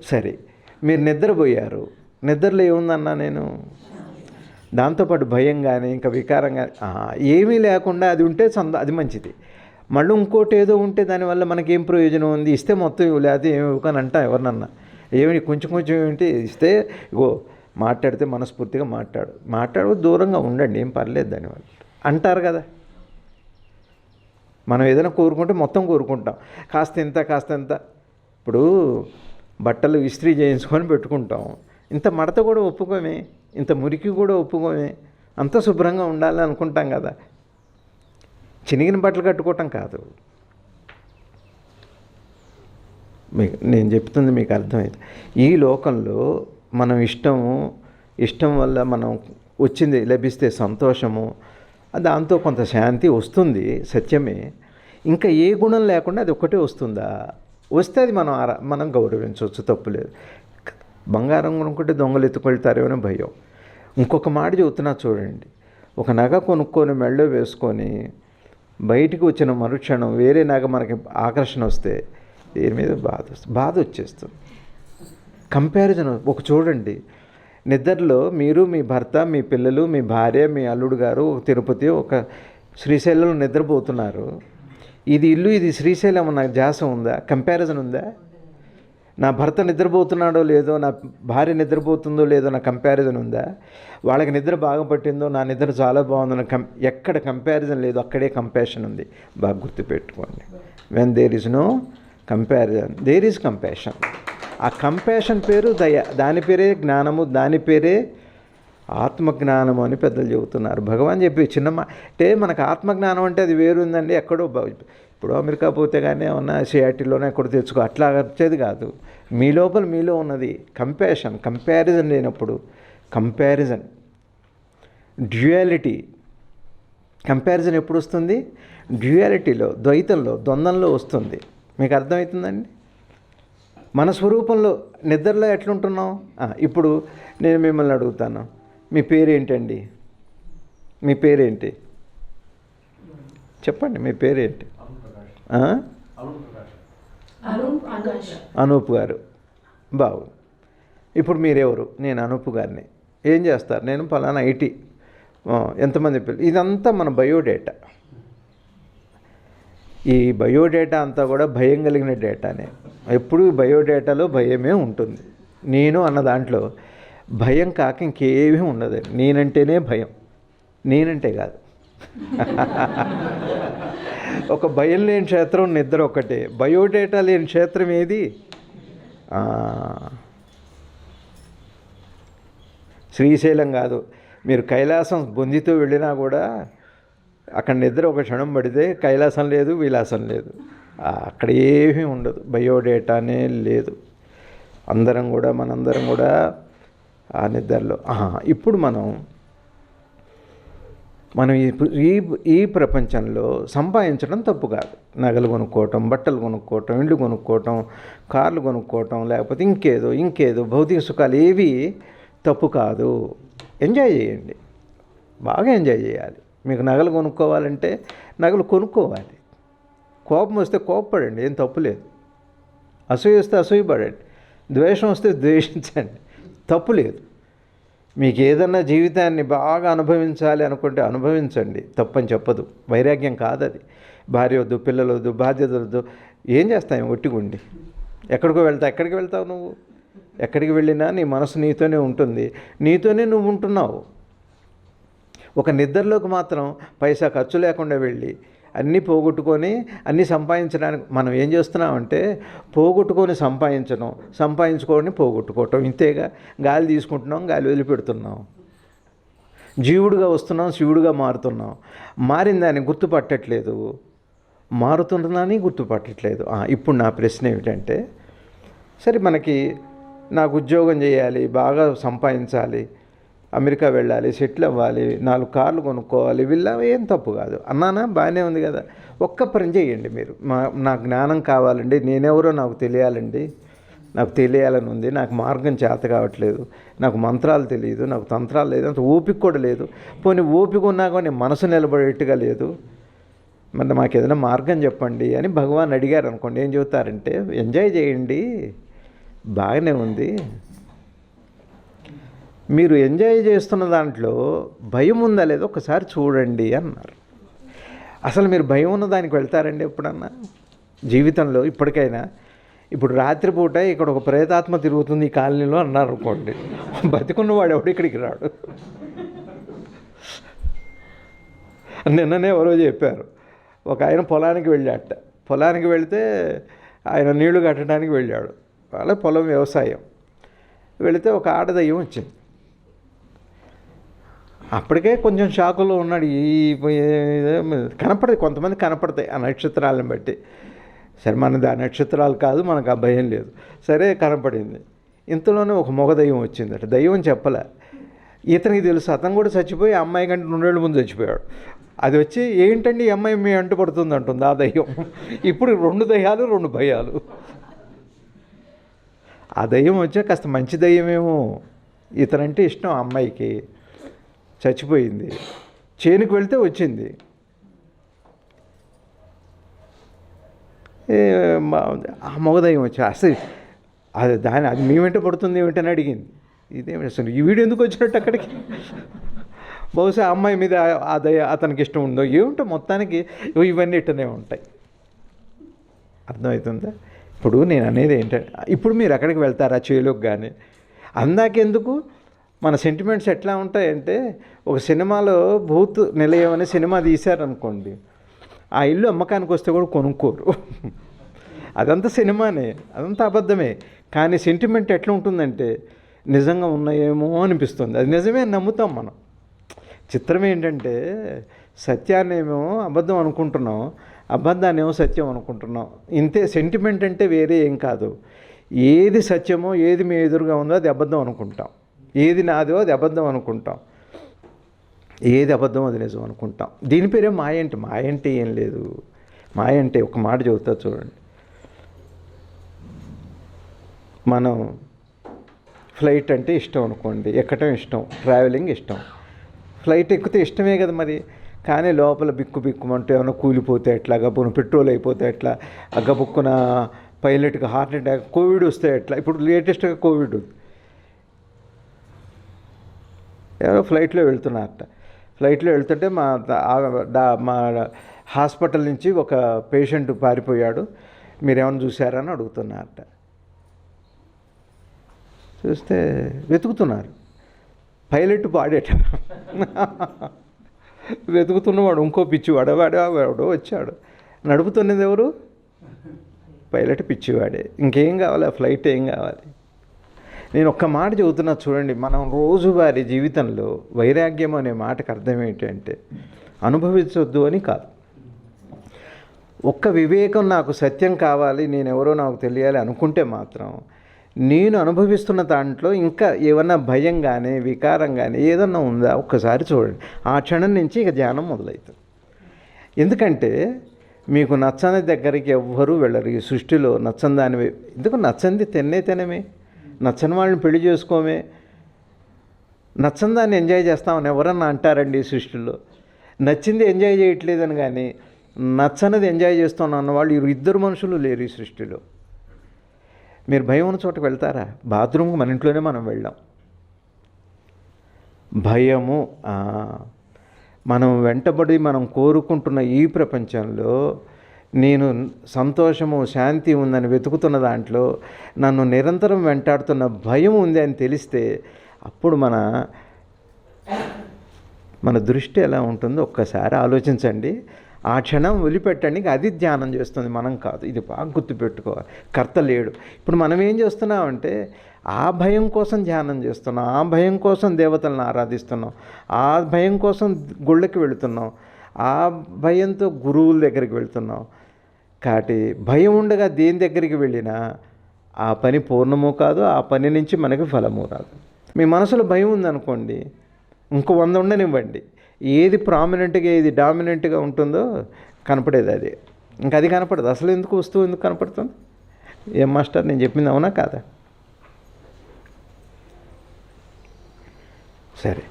సరే, మీరు నిద్రపోయారు, నిద్రలో ఏముందన్నా నేను? దాంతోపాటు భయం కానీ ఇంకా వికారం కానీ ఏమీ లేకుండా అది ఉంటే అది మంచిది. మళ్ళీ ఇంకోటి ఏదో ఉంటే దానివల్ల మనకేం ప్రయోజనం ఉంది? ఇస్తే మొత్తం లేకపోతే ఏమి ఇవ్వకని అంటా ఎవరినన్నా. ఏమి కొంచెం కొంచెం ఏమిటి ఇస్తే ఇగో మాట్లాడితే మనస్ఫూర్తిగా మాట్లాడు దూరంగా ఉండండి, ఏం పర్లేదు దానివల్ల అంటారు కదా. మనం ఏదైనా కోరుకుంటే మొత్తం కోరుకుంటాం, కాస్త ఎంత. ఇప్పుడు బట్టలు ఇస్త్రీ చేయించుకొని పెట్టుకుంటాం, ఇంత మడత కూడా ఒప్పుకోమే, ఇంత మురికి కూడా ఒప్పుకోమే, అంత శుభ్రంగా ఉండాలని అనుకుంటాం కదా. చినిగిన బట్టలు కట్టుకోవటం కాదు. నేను చెప్తుంది మీకు అర్థమైంది. ఈ లోకంలో మనం ఇష్టం వల్ల మనం వచ్చింది లభిస్తే సంతోషము, దాంతో కొంత శాంతి వస్తుంది, సత్యమే. ఇంకా ఏ గుణం లేకుండా అది ఒక్కటే వస్తుందా? వస్తే అది మనం గౌరవించవచ్చు, తప్పులేదు. బంగారం కొనుక్కుంటే దొంగలు ఎత్తుకెళ్తారేమో భయం. ఇంకొక మాట చెబుతున్నా చూడండి, ఒక నగ కొనుక్కొని మెళ్ళో వేసుకొని బయటికి వచ్చిన మరుక్షణం వేరే నగ మనకి ఆకర్షణ వస్తే దీని మీద బాధ వచ్చేస్తుంది. కంపారిజన్ ఒక చూడండి, నిద్రలో మీరు, మీ భర్త, మీ పిల్లలు, మీ భార్య, మీ అల్లుడు గారు ఒక తిరుపతి, ఒక శ్రీశైలంలో నిద్రపోతున్నారు. ఇది ఇల్లు, ఇది శ్రీశైలం, నాకు ధ్యాస ఉందా? కంపారిజన్ ఉందా? నా భర్త నిద్రపోతున్నాడో లేదో, నా భార్య నిద్రపోతుందో లేదో నా కంపారిజన్ ఉందా? వాళ్ళకి నిద్ర బాగా పట్టిందో, నా నిద్ర చాలా బాగుందో ఎక్కడ కంపారిజన్ లేదు, అక్కడే కంపాషన్ ఉంది. బాగా గుర్తుపెట్టుకోండి. When there is no comparison there is compassion. ఆ కంపాషన్ పేరు దయ, దాని పేరే జ్ఞానము, దాని పేరే ఆత్మజ్ఞానము అని పెద్దలు చెబుతున్నారు. భగవాన్ చెప్పి అంటే మనకు ఆత్మజ్ఞానం అంటే అది వేరు ఉందండి, ఎక్కడో ఇప్పుడు అమెరికా పోతే కానీ ఏమన్నా సియాటిలోనే ఎక్కడో తెచ్చుకో, అట్లా వచ్చేది కాదు. మీ లోపల మీలో ఉన్నది కంపాషన్. కంపారిజన్ లేనప్పుడు కంపారిజన్, డ్యూయాలిటీ. కంపారిజన్ ఎప్పుడు వస్తుంది? డ్యూయాలిటీలో, ద్వైతంలో, ద్వంద్వంలో వస్తుంది. మీకు అర్థమవుతుందండి? మన స్వరూపంలో నిద్రలో ఎట్లుంటున్నాం? ఇప్పుడు నేను మిమ్మల్ని అడుగుతాను, మీ పేరేంటండి? మీ పేరేంటి చెప్పండి, మీ పేరేంటి? అనూప్ గారు. బాగుంది. ఇప్పుడు మీరెవరు? నేను అనూప్ గారిని. ఏం చేస్తారు? నేను పలానా ఐటీ. ఎంతమంది పిల్లలు? ఇదంతా మన బయోడేటా. ఈ బయోడేటా అంతా కూడా భయం కలిగిన డేటానే. ఎప్పుడు బయోడేటాలో భయమే ఉంటుంది. నేను అన్న దాంట్లో భయం కాక ఇంకేమీ ఉండదు. నేనంటేనే భయం, నేనంటే కాదు. ఒక భయం లేని క్షేత్రం నిద్ర ఒకటే. బయోడేటా లేని క్షేత్రం ఏది? శ్రీశైలం కాదు, మీరు కైలాసం బొందితో వెళ్ళినా కూడా అక్కడ నిద్ర ఒక క్షణం పడితే కైలాసం లేదు, విలాసం లేదు, అక్కడ ఏమీ ఉండదు, బయోడేటానే లేదు. మనందరం కూడా ఆ నిద్రలో. ఇప్పుడు మనం ఈ ప్రపంచంలో సంపాదించడం తప్పు కాదు. నగలు కొనుక్కోవటం, బట్టలు కొనుక్కోవటం, ఇళ్ళు కొనుక్కోవటం, కార్లు కొనుక్కోవటం, లేకపోతే ఇంకేదో భౌతిక సుఖాలు ఏవి తప్పు కాదు. ఎంజాయ్ చేయండి, బాగా ఎంజాయ్ చేయాలి. మీకు నగలు కొనుక్కోవాలంటే నగలు కొనుక్కోవాలి. కోపం వస్తే కోపపడండి, ఏం తప్పు లేదు. అసూయ వస్తే అసూయపడండి, ద్వేషం వస్తే ద్వేషించండి, తప్పు లేదు. మీకు ఏదన్నా జీవితాన్ని బాగా అనుభవించాలి అనుకుంటే అనుభవించండి, తప్పని చెప్పదు. వైరాగ్యం కాదు అది. భార్య వద్దు, పిల్లలు వద్దు, బాధ్యతలు వద్దు, ఏం చేస్తాయి ఒట్టిగుండి? ఎక్కడికి వెళ్తావు నువ్వు? ఎక్కడికి వెళ్ళినా నీ మనసు నీతోనే ఉంటుంది, నీతోనే నువ్వు ఉంటున్నావు. ఒక నిద్రలోకి మాత్రం పైసా ఖర్చు లేకుండా వెళ్ళి అన్నీ పోగొట్టుకొని అన్నీ సంపాదించడానికి మనం ఏం చేస్తున్నామంటే పోగొట్టుకొని సంపాదించుకొని పోగొట్టుకోవటం, ఇంతేగా. గాలి తీసుకుంటున్నాం, గాలి వదిలిపెడుతున్నాం. జీవుడుగా వస్తున్నాం, శివుడుగా మారుతున్నాం. మారిన దాన్ని గుర్తుపట్టట్లేదు, మారుతుందని గుర్తుపట్టట్లేదు. ఇప్పుడు నా ప్రశ్న ఏమిటంటే, సరే నాకు ఉద్యోగం చేయాలి, బాగా సంపాదించాలి, అమెరికా వెళ్ళాలి, సెటిల్ అవ్వాలి, 4 కార్లు కొనుక్కోవాలి, ఏం తప్పు కాదు అన్నానా? బాగానే ఉంది కదా. ఒక్క పని చేయండి మీరు. నాకు జ్ఞానం కావాలండి, నేనెవరో నాకు తెలియాలండి, నాకు తెలియాలని ఉంది, నాకు మార్గం చేత కావట్లేదు, నాకు మంత్రాలు తెలియదు, నాకు తంత్రాలు లేదు, అంత ఓపిక కూడా లేదు. పోనీ ఓపిక ఉన్నా కానీ మనసు నిలబడేట్టుగా లేదు. మరి మాకు ఏదైనా మార్గం చెప్పండి అని భగవాన్ అడిగారు అనుకోండి, ఏం చెబుతారంటే ఎంజాయ్ చేయండి, బాగానే ఉంది. మీరు ఎంజాయ్ చేస్తున్న దాంట్లో భయం ఉందా లేదో ఒకసారి చూడండి అన్నారు. అసలు మీరు భయం ఉన్న దానికి వెళ్తారండి ఎప్పుడన్నా జీవితంలో? ఇప్పటికైనా ఇప్పుడు రాత్రిపూట ఇక్కడ ఒక ప్రేతాత్మ తిరుగుతుంది ఈ కాలనీలో అన్నారు అనుకోండి, బతికున్నవాడు ఎవడు ఇక్కడికి రాడు. నిన్ననే ఎవరో చెప్పారు, ఒక ఆయన పొలానికి వెళ్ళాట. పొలానికి వెళితే ఆయన నీళ్లు కట్టడానికి వెళ్ళాడు. వాళ్ళ పొలం వ్యవసాయం. వెళితే ఒక ఆడదయ్యం వచ్చింది. అప్పటికే కొంచెం షాకులో ఉన్నాడు. కనపడదు, కొంతమంది కనపడతాయి ఆ నక్షత్రాలను బట్టి. సరే మనది ఆ నక్షత్రాలు కాదు, మనకు ఆ భయం లేదు. సరే కనపడింది. ఇంతలోనే ఒక మగ దయ్యం వచ్చిందట. దయ్యం చెప్పలే, ఇతనికి తెలుసు. అతను కూడా చచ్చిపోయి ఆ అమ్మాయి కంటే 2 ఏళ్ళ ముందు చచ్చిపోయాడు. అది వచ్చి ఏంటండి ఈ అమ్మాయి మీ అంటు పడుతుంది అంటుంది ఆ దయ్యం. ఇప్పుడు 2 దయ్యాలు 2 భయాలు. ఆ దయ్యం వచ్చా కాస్త మంచి దయ్యమేమో. ఇతనంటే ఇష్టం ఆ అమ్మాయికి. చచ్చిపోయింది. చేనుకు వెళ్తే వచ్చింది. ఆ మగదయ్యం వచ్చి అసలు అది మీ వెంట పడుతుంది ఏమిటని అడిగింది. ఇదేమి అసలు ఈ వీడు ఎందుకు వచ్చినట్టు అక్కడికి? బహుశా ఆ అమ్మాయి మీద అతనికి ఇష్టం ఉందో ఏమిటో, మొత్తానికి ఇవన్నీ ఇట్టనే ఉంటాయి. అర్థమవుతుందా? ఇప్పుడు నేను అనేది ఏంటంటే, ఇప్పుడు మీరు ఎక్కడికి వెళ్తారా చేలోకి కానీ? అందాకెందుకు మన సెంటిమెంట్స్ ఎట్లా ఉంటాయంటే, ఒక సినిమాలో భూత్ నిలయం అనే సినిమా తీశారనుకోండి, ఆ ఇల్లు అమ్మకానికి వస్తే కూడా కొనుక్కోరు. అదంతా సినిమానే, అదంతా అబద్ధమే. కానీ సెంటిమెంట్ ఎట్లా ఉంటుందంటే నిజంగా ఉన్నాయేమో అనిపిస్తుంది. అది నిజమే అని నమ్ముతాం మనం. చిత్రం ఏంటంటే సత్యాన్నేమో అబద్ధం అనుకుంటున్నాం, అబద్ధాన్నేమో సత్యం అనుకుంటున్నాం. ఇంతే. సెంటిమెంట్ అంటే వేరే ఏం కాదు. ఏది సత్యమో, ఏది మీ ఎదురుగా ఉందో అది అబద్ధం అనుకుంటాం. ఏది నాదో అది అబద్ధం అనుకుంటాం. ఏది అబద్ధం అది నిజం అనుకుంటాం. దీని పేరే మాయ అంటే. మాయ అంటే ఏం లేదు. మాయ అంటే ఒక మాట చెబుతా చూడండి. మనం ఫ్లైట్ అంటే ఇష్టం అనుకోండి, ఎక్కటం ఇష్టం, ట్రావెలింగ్ ఇష్టం. ఫ్లైట్ ఎక్కితే ఇష్టమే కదా మరి. కానీ లోపల బిక్కుమంటూ ఏమైనా కూలిపోతే ఎట్లా, గబుక్కున పెట్రోల్ అయిపోతే ఎట్లా, గబుక్కున పైలట్కి హార్ట్ అటాక్, కోవిడ్ వస్తే ఎట్లా. ఇప్పుడు లేటెస్ట్గా కోవిడ్ ఉంది. ఎవరో ఫ్లైట్లో వెళ్తున్నారట. ఫ్లైట్లో వెళ్తుంటే మా హాస్పిటల్ నుంచి ఒక పేషెంట్ పారిపోయాడు, మీరేమైనా చూసారని అడుగుతున్నారట. చూస్తే వెతుకుతున్నారు. పైలట్ పాడేట. వెతుకుతున్నవాడు ఇంకో పిచ్చివాడు, వాడో వచ్చాడు. నడుపుతున్నది ఎవరు? పైలట్ పిచ్చివాడే. ఇంకేం కావాలి? ఆ ఫ్లైట్ ఏం కావాలి? నేను ఒక్క మాట చెబుతున్నా చూడండి. మనం రోజువారీ జీవితంలో వైరాగ్యం అనే మాటకు అర్థం ఏంటంటే అనుభవించొద్దు అని కాదు. ఒక్క వివేకం, నాకు సత్యం కావాలి, నేనెవరో నాకు తెలియాలి అనుకుంటే మాత్రం నేను అనుభవిస్తున్న దాంట్లో ఇంకా ఏమన్నా భయం కానీ వికారం కానీ ఏదన్నా ఉందా ఒక్కసారి చూడండి. ఆ క్షణం నుంచి ఇక ధ్యానం మొదలవుతుంది. ఎందుకంటే మీకు నచ్చని దగ్గరికి ఎవ్వరూ వెళ్ళరు ఈ సృష్టిలో. నచ్చని దానివి ఎందుకు? నచ్చంది తినమే, నచ్చని వాళ్ళని పెళ్లి చేసుకోమే, నచ్చని దాన్ని ఎంజాయ్ చేస్తామని ఎవరన్నా అంటారండి ఈ సృష్టిలో? నచ్చింది ఎంజాయ్ చేయట్లేదని కానీ నచ్చనిది ఎంజాయ్ చేస్తున్నాం అన్నవాళ్ళు 2 మనుషులు లేరు ఈ సృష్టిలో. మీరు భయం ఉన్న చోటకు వెళ్తారా? బాత్రూమ్కి మన ఇంట్లోనే మనం వెళ్ళాం. భయము మనం వెంటబడి మనం కోరుకుంటున్న ఈ ప్రపంచంలో నేను సంతోషము శాంతి ఉందని వెతుకుతున్న దాంట్లో నన్ను నిరంతరం వెంటాడుతున్న భయం ఉంది అని తెలిస్తే అప్పుడు మన దృష్టి ఎలా ఉంటుందో ఒక్కసారి ఆలోచించండి. ఆ క్షణం వదిలిపెట్టండి. అది ధ్యానం చేస్తుంది, మనం కాదు. ఇది బాగా గుర్తుపెట్టుకోవాలి. కర్త లేడు. ఇప్పుడు మనం ఏం చేస్తున్నామంటే ఆ భయం కోసం ధ్యానం చేస్తున్నాం, ఆ భయం కోసం దేవతలను ఆరాధిస్తున్నాం, ఆ భయం కోసం గుళ్ళకి వెళుతున్నాం, ఆ భయంతో గురువుల దగ్గరికి వెళ్తున్నాం. కాబట్టి భయం ఉండగా దేని దగ్గరికి వెళ్ళినా ఆ పని పూర్ణము కాదు, ఆ పని నుంచి మనకి ఫలము రాదు. మీ మనసులో భయం ఉందనుకోండి, ఇంకో 100 ఉండనివ్వండి. ఏది ప్రామినెంట్గా ఏది డామినెంట్గా ఉంటుందో కనపడేది అది. ఇంకా అది కనపడదు. అసలు ఎందుకు వస్తువు ఎందుకు కనపడుతుంది? ఏం మాస్టర్ నేను చెప్పింది అవునా కాదా? సరే,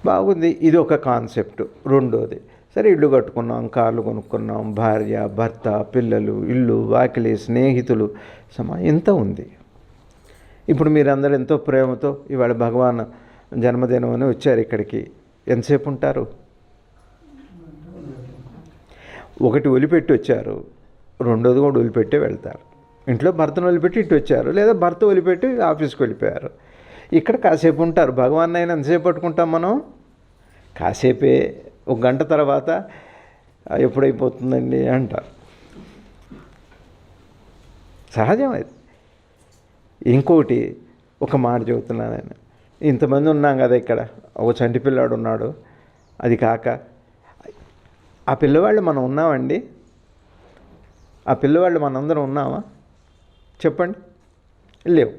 బాగుంది. ఇది ఒక కాన్సెప్ట్. రెండోది, సరే ఇల్లు కట్టుకున్నాం, కార్లు కొనుక్కున్నాం, భార్య భర్త పిల్లలు, ఇల్లు వాకిలి, స్నేహితులు, ఎంత ఉంది. ఇప్పుడు మీరందరూ ఎంతో ప్రేమతో ఇవాళ భగవాన్ జన్మదినం అని వచ్చారు ఇక్కడికి. ఎంతసేపు ఉంటారు? ఒకటి వదిలిపెట్టి వచ్చారు, రెండోది కూడా వదిలిపెట్టే వెళ్తారు. ఇంట్లో భర్తను వదిలిపెట్టి ఇటు వచ్చారు, లేదా భర్త వదిలిపెట్టి ఆఫీస్కి వెళ్ళిపోయారు. ఇక్కడ కాసేపు ఉంటారు. భగవాన్ అయినా ఎంతసేపు పట్టుకుంటాం మనం? కాసేపే. ఒక గంట తర్వాత ఎప్పుడైపోతుందండి అంటారు. సహజం అది. ఇంకోటి ఒక మాట చెబుతున్నాను నేను, ఇంతమంది ఉన్నాం కదా ఇక్కడ, ఒక చంటి పిల్లాడు ఉన్నాడు. అది కాక ఆ పిల్లవాళ్ళు మనం ఉన్నామండి? ఆ పిల్లవాళ్ళు మనందరం ఉన్నామా? చెప్పండి. లేవు.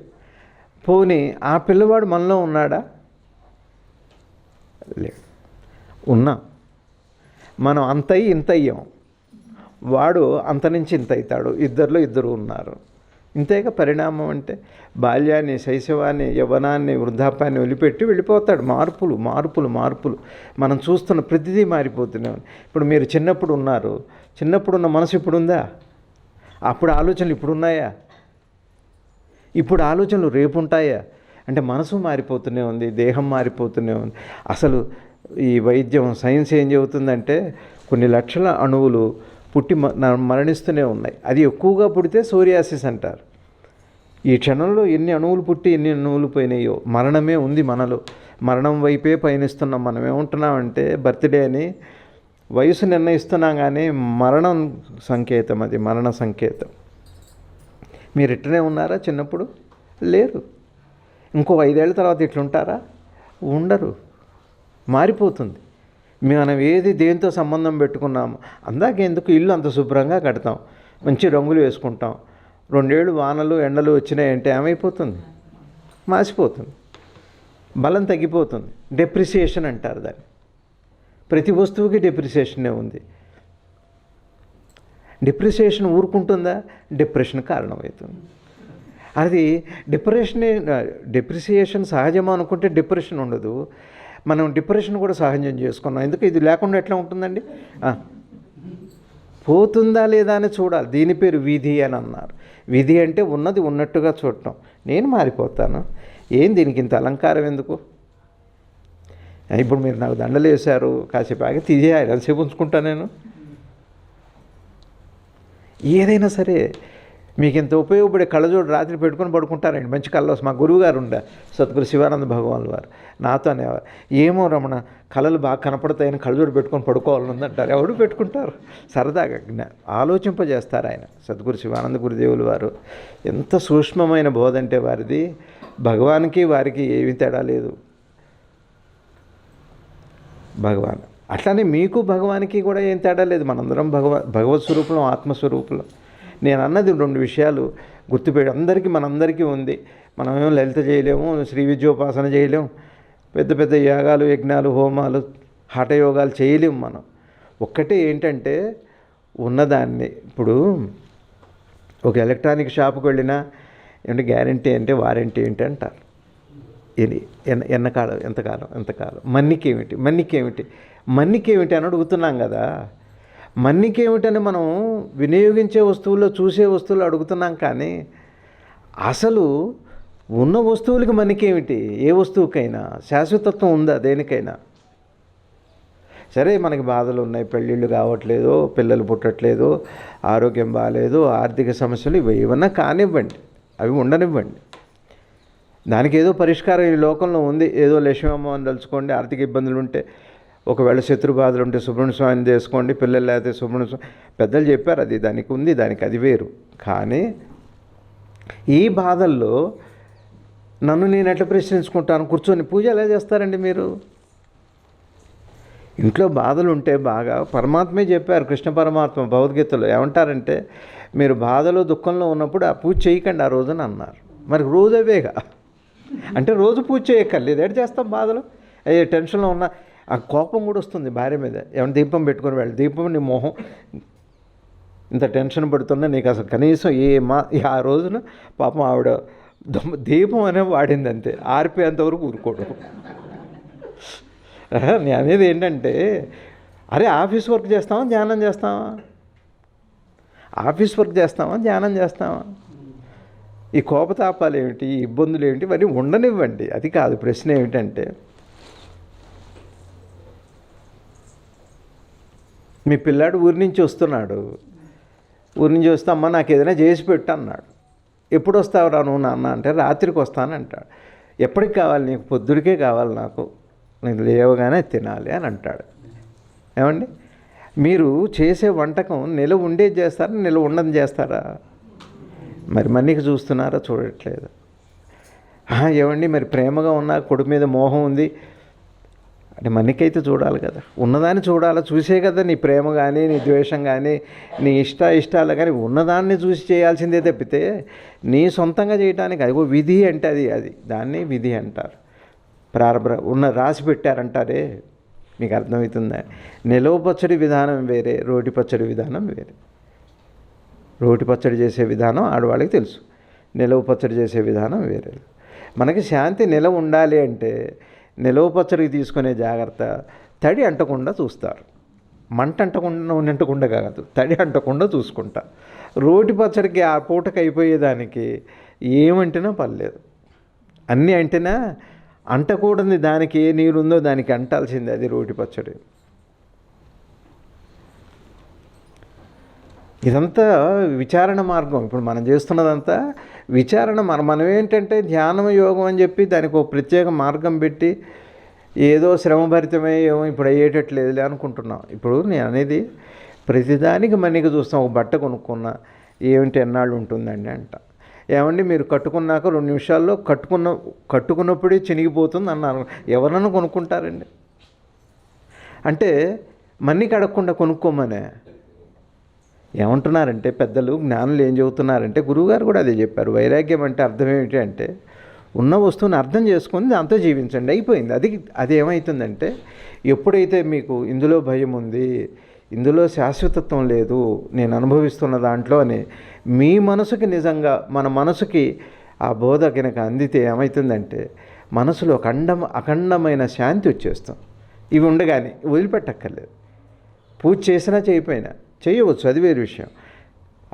పోనీ ఆ పిల్లవాడు మనలో ఉన్నాడా? లేవు. ఉన్నాం. మనం అంతయి ఇంత అయ్యాం, వాడు అంత నుంచి ఇంత అవుతాడు. ఇద్దరిలో ఇద్దరు ఉన్నారు. ఇంతేగా పరిణామం అంటే. బాల్యాన్ని, శైశవాన్ని, యవ్వనాన్ని, వృద్ధాప్యాన్ని వదిలిపెట్టి వెళ్ళిపోతాడు. మార్పులు మార్పులు మార్పులు మనం చూస్తున్న ప్రతిదీ మారిపోతూనే ఉంది. ఇప్పుడు మీరు చిన్నప్పుడు ఉన్నారు, చిన్నప్పుడున్న మనసు ఇప్పుడు ఉందా? అప్పుడు ఆలోచనలు ఇప్పుడున్నాయా? ఇప్పుడు ఆలోచనలు రేపు ఉంటాయా? అంటే మనసు మారిపోతూనే ఉంది, దేహం మారిపోతూనే ఉంది. అసలు ఈ వైద్యం, సైన్స్ ఏం చెబుతుందంటే కొన్ని లక్షల అణువులు పుట్టి మరణిస్తూనే ఉన్నాయి. అది ఎక్కువగా పుడితే సోరియాసిస్ అంటారు. ఈ క్షణంలో ఎన్ని అణువులు పుట్టి ఎన్ని అణువులు పోయినాయో. మరణమే ఉంది మనలో. మరణం వైపే పయనిస్తున్నాం. మనం ఏమంటున్నామంటే బర్త్డే అని వయసు నిర్ణయిస్తున్నాం, కానీ మరణం సంకేతం, అది మరణ సంకేతం. మీరు ఇట్టనే ఉన్నారా చిన్నప్పుడు? లేరు. ఇంకో 5 ఏళ్ళ తర్వాత ఇట్లుంటారా? ఉండరు. మారిపోతుంది. మనం ఏది దేంతో సంబంధం పెట్టుకున్నాము. అందాకెందుకు ఇల్లు అంత శుభ్రంగా కడతాం, మంచి రంగులు వేసుకుంటాం. 2 ఏళ్ళు వానలు ఎండలు వచ్చినాయంటే ఏమైపోతుంది? మాసిపోతుంది. బలం తగ్గిపోతుంది. డెప్రిసియేషన్ అంటారు దాన్ని. ప్రతి వస్తువుకి డెప్రిసియేషనే ఉంది. డిప్రిసియేషన్ ఊరుకుంటుందా? డిప్రెషన్ కారణమవుతుంది. అది డిప్రిసియేషన్ సహజం అనుకుంటే డిప్రెషన్ ఉండదు. మనం డిప్రెషన్ కూడా సహజం చేసుకున్నాం. ఎందుకు? ఇది లేకుండా ఎట్లా ఉంటుందండి? పోతుందా లేదా అని చూడాలి. దీని పేరు విధి అని అన్నారు. విధి అంటే ఉన్నది ఉన్నట్టుగా చూడటం. నేను మారిపోతాను, ఏం దీనికి ఇంత అలంకారం ఎందుకు? ఇప్పుడు మీరు నాకు దండలు వేశారు, కాసేపు ఆగి తీసేయాలి, ఎంతసేపు ఉంచుకుంటా నేను? ఏదైనా సరే మీకు ఇంత ఉపయోగపడే కళ్ళజోడు రాత్రి పెట్టుకొని పడుకుంటారండి. మంచి కళ్ళు. మా గురువుగారు ఉండే సద్గురు శివానంద భగవాన్ వారు నాతో అనేవారు, ఏమో రమణ కళలు బాగా కనపడతాయని కళ్ళజోడు పెట్టుకొని పడుకోవాలనుందంటారు. ఎవరు పెట్టుకుంటారు? సరదాగా ఆలోచింపజేస్తారు ఆయన. సద్గురు శివానంద గురుదేవులు వారు ఎంత సూక్ష్మమైన బోధ అంటే వారిది. భగవాన్కి వారికి ఏమీ తేడా లేదు. భగవాన్ అట్లానే మీకు భగవానికి కూడా ఏం తేడా లేదు. మనందరం భగవత్ స్వరూపం, ఆత్మస్వరూపం. నేను అన్నది 2 విషయాలు గుర్తుపెట్టి, మనందరికీ ఉంది. మనమేమో లలిత చేయలేము, శ్రీ విద్యోపాసన చేయలేము, పెద్ద పెద్ద యాగాలు, యజ్ఞాలు, హోమాలు, హఠయోగాలు చేయలేము మనం. ఒక్కటే ఏంటంటే ఉన్నదాన్ని. ఇప్పుడు ఒక ఎలక్ట్రానిక్ షాప్కి వెళ్ళినా ఏమంటే గ్యారంటీ అంటే వారంటీ ఏంటి అంటారు. ఇది ఎంతకాలం మన్నికేమిటి అని అడుగుతున్నాం కదా. మన్నికేమిటని మనం వినియోగించే వస్తువుల్లో, చూసే వస్తువులు అడుగుతున్నాం. కానీ అసలు ఉన్న వస్తువులకి మన్నికేమిటి? ఏ వస్తువుకైనా శాశ్వతత్వం ఉందా? దేనికైనా సరే మనకి బాధలు ఉన్నాయి, పెళ్ళిళ్ళు కావట్లేదు, పిల్లలు పుట్టట్లేదు, ఆరోగ్యం బాగాలేదు, ఆర్థిక సమస్యలు, ఇవి ఏమన్నా కానివ్వండి, అవి ఉండనివ్వండి. దానికి ఏదో పరిష్కారం ఈ లోకంలో ఉంది. ఏదో లక్ష్మమ్మ అని తలుచుకోండి. ఆర్థిక ఇబ్బందులు ఉంటే, ఒకవేళ శత్రు బాధలు ఉంటే సుబ్రహ్మణ్య స్వామిని చేసుకోండి. పిల్లలు లేకపోతే సుబ్రహ్మణ్య స్వామి, పెద్దలు చెప్పారు అది, దానికి ఉంది, దానికి అది వేరు. కానీ ఈ బాధల్లో నన్ను నేను ఎట్లా ప్రశ్నించుకుంటాను? కూర్చొని పూజ ఎలా చేస్తారండి మీరు? ఇంట్లో బాధలు ఉంటే బాగా పరమాత్మే చెప్పారు. కృష్ణ పరమాత్మ భగవద్గీతలో ఏమంటారంటే, మీరు బాధలో దుఃఖంలో ఉన్నప్పుడు ఆ పూజ చేయకండి ఆ రోజున అన్నారు. మరి రోజు అవేగా అంటే రోజు పూజ చేయక్కర్లేదు. ఎటు చేస్తాం బాధలు? అయ్యే టెన్షన్లో ఉన్న ఆ కోపం కూడా వస్తుంది భార్య మీద. ఏమైనా దీపం పెట్టుకొని వెళ్ళి, దీపం నీ మొహం ఇంత టెన్షన్ పడుతున్నా నీకు అసలు కనీసం ఆ రోజున పాపం ఆవిడ దీపం అనే వాడింది అంతే, ఆరిపోయేంతవరకు ఊరుకోవడం. నేను అనేది ఏంటంటే, అరే ఆఫీస్ వర్క్ చేస్తామా, ధ్యానం చేస్తామా? ఆఫీస్ వర్క్ చేస్తామా, ధ్యానం చేస్తామా? ఈ కోపతాపాలు ఏమిటి, ఈ ఇబ్బందులు ఏమిటి, మరి ఉండనివ్వండి. అది కాదు ప్రశ్న. ఏమిటంటే, మీ పిల్లాడు ఊరి నుంచి వస్తున్నాడు. ఊరి నుంచి వస్తే అమ్మ నాకు ఏదైనా చేసి పెట్టు అన్నాడు. ఎప్పుడు వస్తావురా నువ్వు నాన్న అంటే రాత్రికి వస్తానంటాడు. ఎప్పటికి కావాలి నీకు? పొద్దుడికే కావాలి నాకు, నేను లేవగానే తినాలి అని అంటాడు. ఏమండి, మీరు చేసే వంటకం నిలువ ఉండేది చేస్తారా, నిలువ ఉండని చేస్తారా? మరి మన్నిక చూస్తున్నారా? చూడట్లేదు. ఏమండి, మరి ప్రేమగా ఉన్నా కొడుకు మీద మోహం ఉంది అంటే మన్నికైతే చూడాలి కదా, ఉన్నదాన్ని చూడాలి. చూసే కదా నీ ప్రేమ కానీ నీ ద్వేషం కానీ నీ ఇష్టాలు కానీ ఉన్నదాన్ని చూసి చేయాల్సిందే తప్పితే నీ సొంతంగా చేయడానికి అదిగో విధి అంటే అది దాన్ని విధి అంటారు. రాసి పెట్టారంటారే, మీకు అర్థమవుతుందా? నిలవ పచ్చడి విధానం వేరే, రోటి పచ్చడి విధానం వేరే. రోటి పచ్చడి చేసే విధానం ఆడవాళ్ళకి తెలుసు, నిలవ పచ్చడి చేసే విధానం వేరే. మనకి శాంతి నిలవ ఉండాలి అంటే నిలవ పచ్చడికి తీసుకునే జాగ్రత్త తడి అంటకుండా చూస్తారు. మంట అంటకుండా, నూనె అంటకుండా కాదు, తడి అంటకుండా చూసుకుంటా. రోటి పచ్చడికి ఆ పూటకి అయిపోయేదానికి ఏమంటేనా పర్లేదు, అన్నీ అంటేనా అంటకూడని దానికి ఏ నీరు ఉందో దానికి అంటాల్సిందే. అది రోటి పచ్చడి. ఇదంతా విచారణ మార్గం. ఇప్పుడు మనం చేస్తున్నదంతా విచారణ. మనం ఏంటంటే ధ్యానం యోగం అని చెప్పి దానికి ఒక ప్రత్యేక మార్గం పెట్టి ఏదో శ్రమభరితమే ఏమో ఇప్పుడు అయ్యేటట్లేదులే అనుకుంటున్నాం. ఇప్పుడు నేను అనేది ప్రతిదానికి మన్నిక చూస్తాం. ఒక బట్ట కొనుక్కున్నా, ఏమిటి ఎన్నాళ్ళు ఉంటుందండి అంట. ఏమండి, మీరు కట్టుకున్నాక 2 నిమిషాల్లో కట్టుకున్నప్పుడే చినిగిపోతుంది అన్నారు. ఎవరన్నా కొనుక్కుంటారండి? అంటే మన్నిక అడగకుండా కొనుక్కోమనే ఏమంటున్నారంటే పెద్దలు, జ్ఞానులు ఏం చెబుతున్నారంటే, గురువుగారు కూడా అదే చెప్పారు. వైరాగ్యం అంటే అర్థం ఏమిటి అంటే ఉన్న వస్తువుని అర్థం చేసుకొని దాంతో జీవించండి, అయిపోయింది. అది ఏమవుతుందంటే ఎప్పుడైతే మీకు ఇందులో భయం ఉంది, ఇందులో శాశ్వతత్వం లేదు, నేను అనుభవిస్తున్న దాంట్లో అని మీ మనసుకి నిజంగా మన మనసుకి ఆ బోధ కనుక అందితే ఏమవుతుందంటే మనసులో అఖండమైన శాంతి వచ్చేస్తాం. ఇవి ఉండగానే వదిలిపెట్టక్కర్లేదు. పూజ చేసినా చేయకపోయినా చేయవచ్చు, అది వేరే విషయం.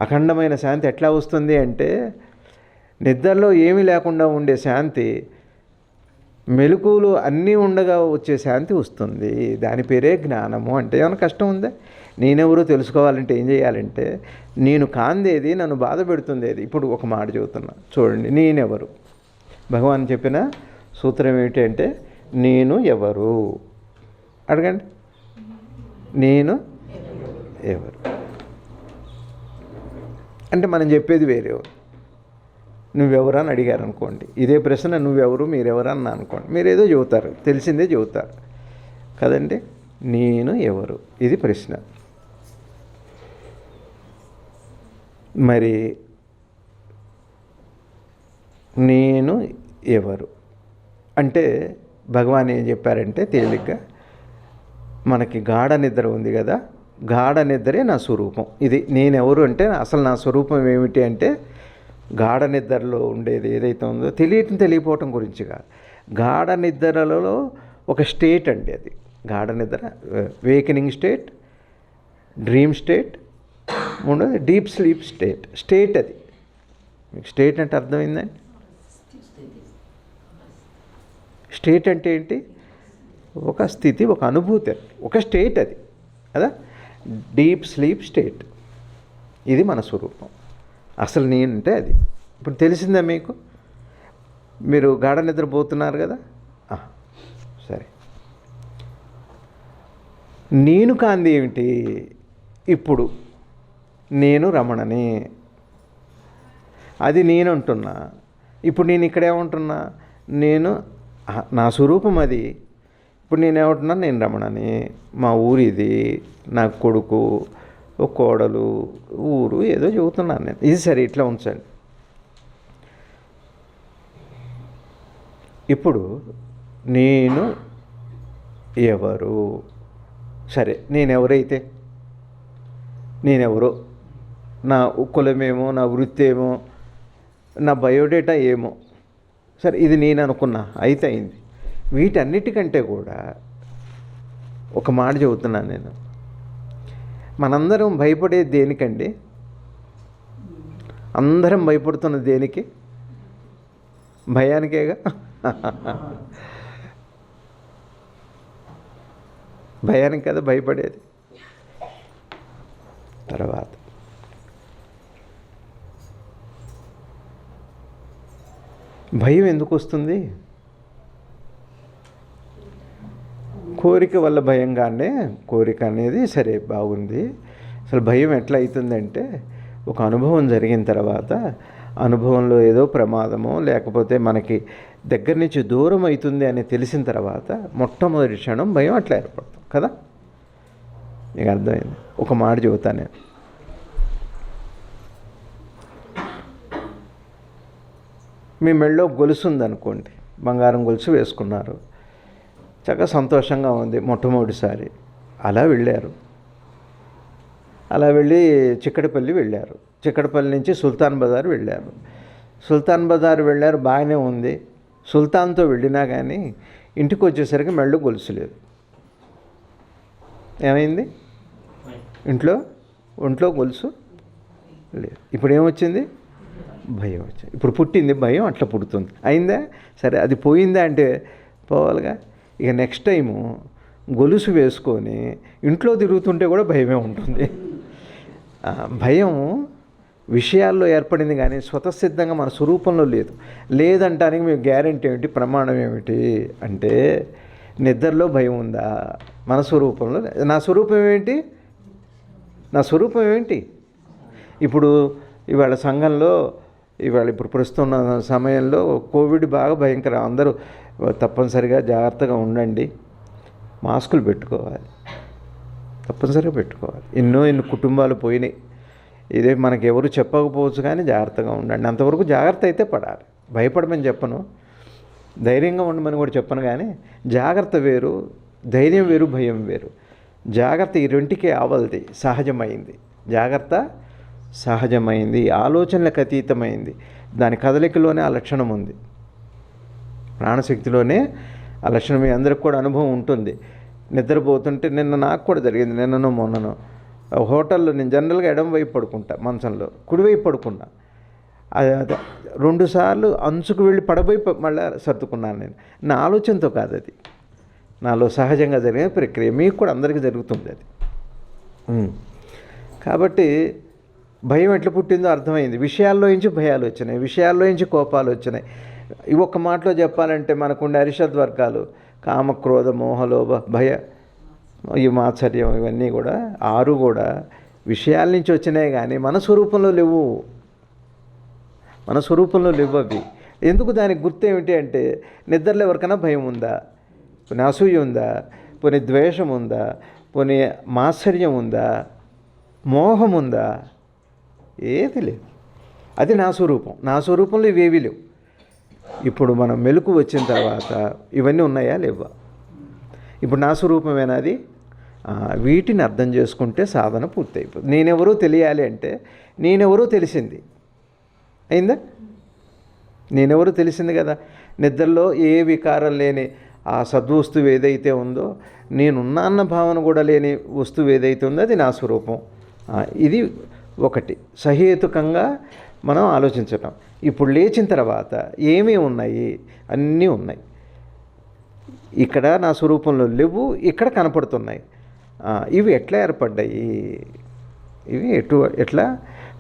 అఖండమైన శాంతి ఎట్లా వస్తుంది అంటే నిద్రలో ఏమీ లేకుండా ఉండే శాంతి, మెలకువలు అన్నీ ఉండగా వచ్చే శాంతి వస్తుంది. దాని పేరే జ్ఞానము. అంటే ఏమైనా కష్టం ఉందా? నేనెవరో తెలుసుకోవాలంటే ఏం చేయాలంటే, నేను కాందేది, నన్ను బాధ పెడుతుంది ఏది. ఇప్పుడు ఒక మాట చెబుతున్నా చూడండి, నేనెవరు? భగవాన్ చెప్పిన సూత్రం ఏమిటి అంటే, నేను ఎవరు అడగండి. నేను ఎవరు అంటే మనం చెప్పేది వేరే. నువ్వెవరు అని అడిగారు అనుకోండి, ఇదే ప్రశ్న నువ్వెవరు మీరెవరు అన్నా అనుకోండి, మీరు ఏదో చెబుతారు, తెలిసిందే చెబుతారు కదండి. నేను ఎవరు, ఇది ప్రశ్న. మరి నేను ఎవరు అంటే భగవాన్ ఏం చెప్పారంటే తేలిగ్గా, మనకి గాఢ నిద్ర ఉంది కదా, గాఢ నిద్రే నా స్వరూపం. ఇది నేనెవరు అంటే అసలు నా స్వరూపం ఏమిటి అంటే గాఢ నిద్రలో ఉండేది ఏదైతే ఉందో తెలియపోవటం గురించి కాదు. గాఢ నిద్రలలో ఒక స్టేట్ అండి అది. గాఢ నిద్ర వేకనింగ్ స్టేట్, డ్రీమ్ స్టేట్, ఉండదు డీప్ స్లీప్ స్టేట్ అది. మీకు స్టేట్ అంటే అర్థమైందండి? స్టేట్ అంటే ఏంటి? ఒక స్థితి, ఒక అనుభూతి, ఒక స్టేట్ అది కదా. డీప్ స్లీప్ స్టేట్, ఇది మన స్వరూపం. అసలు నేనంటే అది. ఇప్పుడు తెలిసిందా మీకు? మీరు గాఢ నిద్రపోతున్నారు కదా, సరే. నేను కాంది ఏమిటి? ఇప్పుడు నేను రమణని, అది నేను అంటున్నా. ఇప్పుడు నేను ఇక్కడేమంటున్నా? నేను నా స్వరూపం అది. ఇప్పుడు నేనేమంటున్నా? నేను రమణని, మా ఊరిది, నా కొడుకు, ఓ కోడలు, ఊరు ఏదో చెబుతున్నాను నేను. ఇది సరే, ఇట్లా ఉంచండి. ఇప్పుడు నేను ఎవరు? సరే, నేనెవరైతే నేనెవరో, నా కులమేమో, నా వృత్తి ఏమో, నా బయోడేటా ఏమో, సరే ఇది నేను అనుకున్నా, అయితే అయింది. వీటన్నిటికంటే కూడా ఒక మాట చెబుతున్నాను నేను. మనందరం భయపడేది దేనికండి? అందరం భయపడుతున్న దేనికి? భయానికేగా. భయానికి కదా భయపడేది. తర్వాత భయం ఎందుకు వస్తుంది? కోరిక వల్ల భయంగానే, కోరిక అనేది సరే బాగుంది. అసలు భయం ఎట్లా అవుతుందంటే, ఒక అనుభవం జరిగిన తర్వాత అనుభవంలో ఏదో ప్రమాదమో లేకపోతే మనకి దగ్గర నుంచి దూరం అవుతుంది అని తెలిసిన తర్వాత మొట్టమొదటి క్షణం భయం అట్లా ఏర్పడుతుంది కదా. మీకు అర్థమైంది? ఒక మాట చెబుతాను నేను. మీ మెళ్ళో గొలుసు ఉందనుకోండి, బంగారం గొలుసు వేసుకున్నారు, చక్కగా సంతోషంగా ఉంది మొట్టమొదటిసారి. అలా వెళ్ళారు, అలా వెళ్ళి చిక్కడపల్లి వెళ్ళారు, చిక్కడపల్లి నుంచి సుల్తాన్ బజార్ వెళ్ళారు, సుల్తాన్ బజార్ వెళ్ళారు, బాగానే ఉంది. సుల్తాన్తో వెళ్ళినా కానీ ఇంటికి వచ్చేసరికి మెళ్ళో గొలుసు లేదు. ఏమైంది? ఒంట్లో గొలుసు లేదు. ఇప్పుడు ఏమొచ్చింది? భయం వచ్చింది. ఇప్పుడు పుట్టింది భయం, అట్లా పుడుతుంది. అయిందా? సరే, అది పోయిందా అంటే పోవాలిగా. ఇక నెక్స్ట్ టైము గొలుసు వేసుకొని ఇంట్లో తిరుగుతుంటే కూడా భయమే ఉంటుంది. భయం విషయాల్లో ఏర్పడింది కానీ స్వతసిద్ధంగా మన స్వరూపంలో లేదు. లేదంటానికి మీకు గ్యారెంటీ ఏమిటి, ప్రమాణం ఏమిటి అంటే, నిద్రలో భయం ఉందా? మన స్వరూపంలో. నా స్వరూపం ఏంటి? నా స్వరూపం ఏంటి? ఇప్పుడు ఇవాళ సంఘంలో ఇప్పుడు ప్రస్తుతం సమయంలో కోవిడ్ బాగా భయంకరం. అందరూ తప్పనిసరిగా జాగ్రత్తగా ఉండండి, మాస్కులు పెట్టుకోవాలి, తప్పనిసరిగా పెట్టుకోవాలి. ఎన్నో కుటుంబాలు పోయినాయి. ఇదే మనకి ఎవరు చెప్పకపోవచ్చు కానీ జాగ్రత్తగా ఉండండి. అంతవరకు జాగ్రత్త అయితే పడాలి. భయపడమని చెప్పను, ధైర్యంగా ఉండమని కూడా చెప్పను. కానీ జాగ్రత్త వేరు, ధైర్యం వేరు, భయం వేరు. జాగ్రత్త ఈ రెంటికే ఆవలిది, సహజమైంది. జాగ్రత్త సహజమైంది, ఆలోచనలకు అతీతమైంది. దాని కదలికలోనే ఆ లక్షణం ఉంది, ప్రాణశక్తిలోనే ఆ లక్షణం. మీ అందరికి కూడా అనుభవం ఉంటుంది. నిద్రపోతుంటే, నిన్న నాకు కూడా జరిగింది, నిన్ననో మొన్ననో హోటల్లో నేను జనరల్గా ఎడమ వైపు పడుకుంటా, మంచంలో కుడివైపు పడుకున్నా. అది 2 సార్లు అంచుకు వెళ్ళి పడబోయి మళ్ళీ సర్దుకున్నాను. నేను నా ఆలోచనతో కాదు, అది నాలో సహజంగా జరిగే ప్రక్రియ. మీకు కూడా అందరికీ జరుగుతుంది అది. కాబట్టి భయం ఎట్లా పుట్టిందో అర్థమైంది. విషయాల్లో నుంచి భయాలు వచ్చినాయి, విషయాల్లో నుంచి కోపాలు వచ్చినాయి. ఇవి ఒక్క మాటలో చెప్పాలంటే మనకుండే అరిషద్ వర్గాలు, కామ, క్రోధ, మోహలోభ, భయ, ఈ మాత్సర్యం, ఇవన్నీ కూడా 6 కూడా విషయాల నుంచి వచ్చినాయి కానీ మన స్వరూపంలో లేవు. మన స్వరూపంలో లేవు అవి. ఎందుకు? దానికి గుర్తు ఏమిటి అంటే, నిద్రలో ఎవరికైనా భయం ఉందా? పోనీ అసూయ ఉందా? పోనీ ద్వేషం ఉందా? పోనీ మాత్సర్యం ఉందా? మోహం ఉందా? ఏది లేదు. అది నా స్వరూపం. నా స్వరూపంలో ఇవేవి లేవు. ఇప్పుడు మనం మెలకు వచ్చిన తర్వాత ఇవన్నీ ఉన్నాయా లేవా? ఇప్పుడు నా స్వరూపమేనా అది? వీటిని అర్థం చేసుకుంటే సాధన పూర్తయిపోతుంది. నేనెవరో తెలియాలి అంటే, నేనెవరో తెలిసింది అయిందా? నేనెవరో తెలిసింది కదా. నిద్రలో ఏ వికారం లేని ఆ సద్వస్తువు ఏదైతే ఉందో, నేనున్నా అన్న భావన కూడా లేని వస్తువు ఏదైతే ఉందో అది నా స్వరూపం. ఇది ఒకటి సహేతుకంగా మనం ఆలోచించటం. ఇప్పుడు లేచిన తర్వాత ఏమేమి ఉన్నాయి? అన్నీ ఉన్నాయి. ఇక్కడ నా స్వరూపంలో లేవు, ఇక్కడ కనపడుతున్నాయి. ఇవి ఎట్లా ఏర్పడ్డాయి? ఇవి ఎట్లా